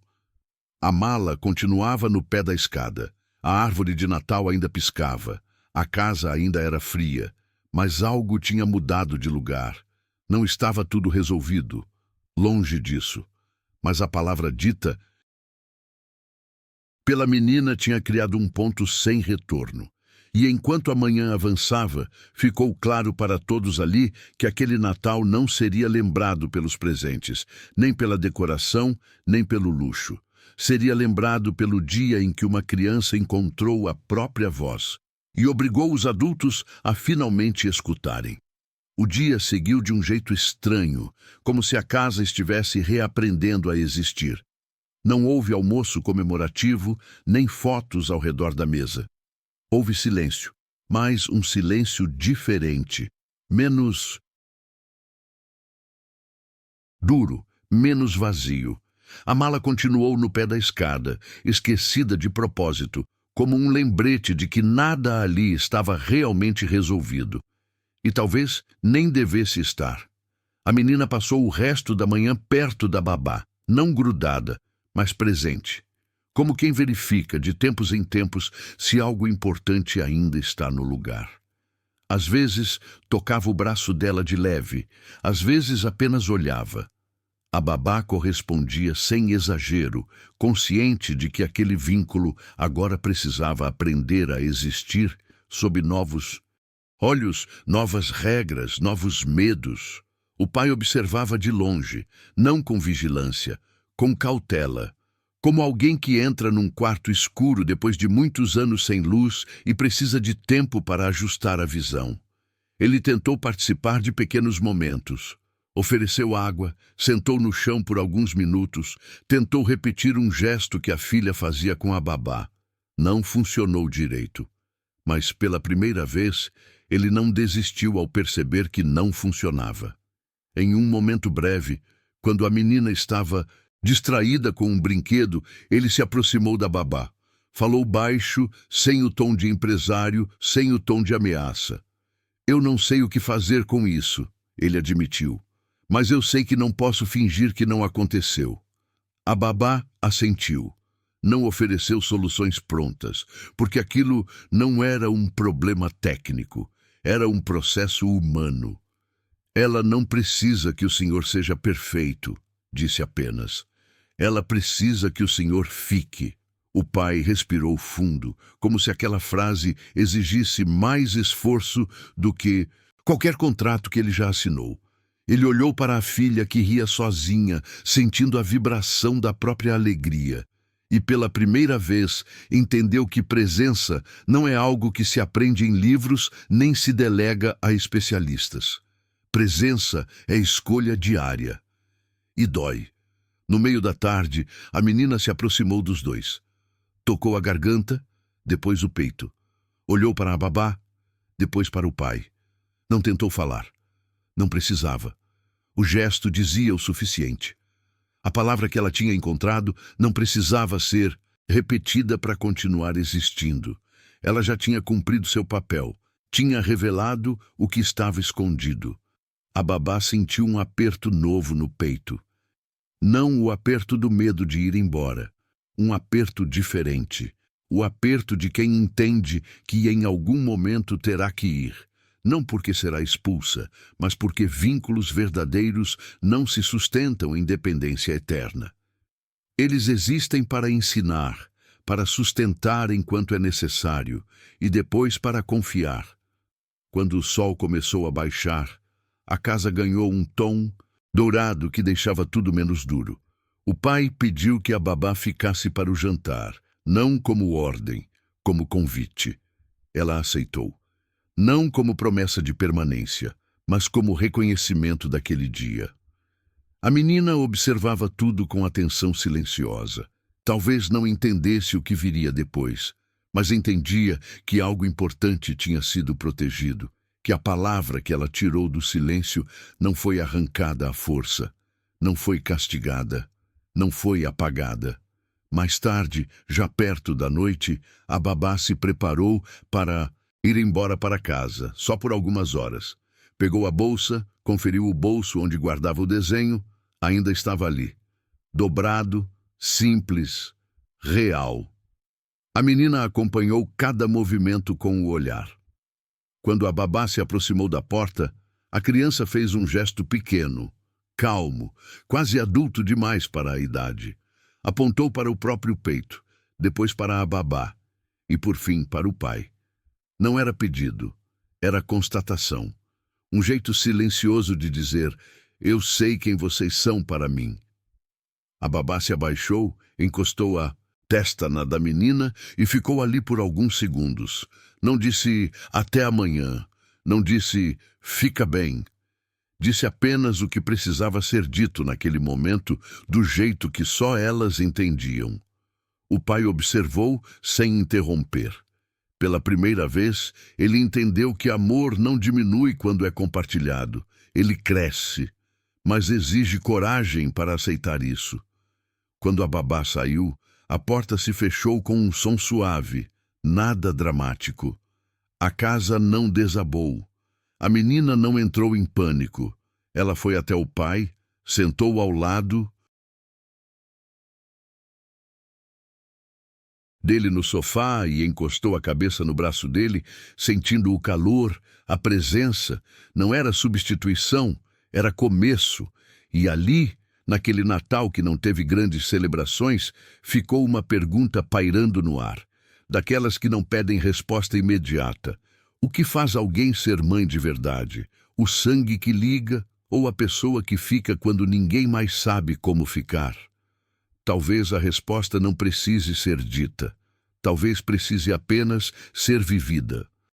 A mala continuava no pé da escada. A árvore de Natal ainda piscava. A casa ainda era fria. Mas algo tinha mudado de lugar. Não estava tudo resolvido. Longe disso. Mas a palavra dita pela menina tinha criado um ponto sem retorno. E enquanto a manhã avançava, ficou claro para todos ali que aquele Natal não seria lembrado pelos presentes, nem pela decoração, nem pelo luxo. Seria lembrado pelo dia em que uma criança encontrou a própria voz e obrigou os adultos a finalmente escutarem. O dia seguiu de um jeito estranho, como se a casa estivesse reaprendendo a existir. Não houve almoço comemorativo, nem fotos ao redor da mesa. Houve silêncio, mas um silêncio diferente, menos duro, menos vazio. A mala continuou no pé da escada, esquecida de propósito, como um lembrete de que nada ali estava realmente resolvido. E talvez nem devesse estar. A menina passou o resto da manhã perto da babá, não grudada, mas presente. Como quem verifica, de tempos em tempos, se algo importante ainda está no lugar. Às vezes, tocava o braço dela de leve, às vezes apenas olhava. A babá correspondia sem exagero, consciente de que aquele vínculo agora precisava aprender a existir sob novos olhos, novas regras, novos medos. O pai observava de longe, não com vigilância, com cautela, como alguém que entra num quarto escuro depois de muitos anos sem luz e precisa de tempo para ajustar a visão. Ele tentou participar de pequenos momentos. Ofereceu água, sentou no chão por alguns minutos, tentou repetir um gesto que a filha fazia com a babá. Não funcionou direito. Mas, pela primeira vez, ele não desistiu ao perceber que não funcionava. Em um momento breve, quando a menina estava distraída com um brinquedo, ele se aproximou da babá. Falou baixo, sem o tom de empresário, sem o tom de ameaça. Eu não sei o que fazer com isso, ele admitiu. Mas eu sei que não posso fingir que não aconteceu. A babá assentiu. Não ofereceu soluções prontas, porque aquilo não era um problema técnico, era um processo humano. Ela não precisa que o senhor seja perfeito, disse apenas. Ela precisa que o senhor fique. O pai respirou fundo, como se aquela frase exigisse mais esforço do que qualquer contrato que ele já assinou. Ele olhou para a filha que ria sozinha, sentindo a vibração da própria alegria. E pela primeira vez entendeu que presença não é algo que se aprende em livros nem se delega a especialistas. Presença é escolha diária. E dói. No meio da tarde, a menina se aproximou dos dois. Tocou a garganta, depois o peito. Olhou para a babá, depois para o pai. Não tentou falar. Não precisava. O gesto dizia o suficiente. A palavra que ela tinha encontrado não precisava ser repetida para continuar existindo. Ela já tinha cumprido seu papel. Tinha revelado o que estava escondido. A babá sentiu um aperto novo no peito. Não o aperto do medo de ir embora. Um aperto diferente. O aperto de quem entende que em algum momento terá que ir. Não porque será expulsa, mas porque vínculos verdadeiros não se sustentam em dependência eterna. Eles existem para ensinar, para sustentar enquanto é necessário, e depois para confiar. Quando o sol começou a baixar, a casa ganhou um tom dourado que deixava tudo menos duro. O pai pediu que a babá ficasse para o jantar, não como ordem, como convite. Ela aceitou. Não como promessa de permanência, mas como reconhecimento daquele dia. A menina observava tudo com atenção silenciosa. Talvez não entendesse o que viria depois, mas entendia que algo importante tinha sido protegido, que a palavra que ela tirou do silêncio não foi arrancada à força, não foi castigada, não foi apagada. Mais tarde, já perto da noite, a babá se preparou para ir embora para casa, só por algumas horas. Pegou a bolsa, conferiu o bolso onde guardava o desenho, ainda estava ali. Dobrado, simples, real. A menina acompanhou cada movimento com o olhar. Quando a babá se aproximou da porta, a criança fez um gesto pequeno, calmo, quase adulto demais para a idade. Apontou para o próprio peito, depois para a babá e, por fim, para o pai. Não era pedido, era constatação. Um jeito silencioso de dizer, eu sei quem vocês são para mim. A babá se abaixou, encostou a testa na da menina e ficou ali por alguns segundos. Não disse até amanhã, não disse fica bem. Disse apenas o que precisava ser dito naquele momento, do jeito que só elas entendiam. O pai observou sem interromper. Pela primeira vez, ele entendeu que amor não diminui quando é compartilhado. Ele cresce, mas exige coragem para aceitar isso. Quando a babá saiu, a porta se fechou com um som suave, nada dramático. A casa não desabou. A menina não entrou em pânico. Ela foi até o pai, sentou ao lado dele no sofá e encostou a cabeça no braço dele, sentindo o calor, a presença. Não era substituição, era começo. E ali, naquele Natal que não teve grandes celebrações, ficou uma pergunta pairando no ar, daquelas que não pedem resposta imediata. O que faz alguém ser mãe de verdade? O sangue que liga ou a pessoa que fica quando ninguém mais sabe como ficar? Talvez a resposta não precise ser dita. Talvez precise apenas ser vivida.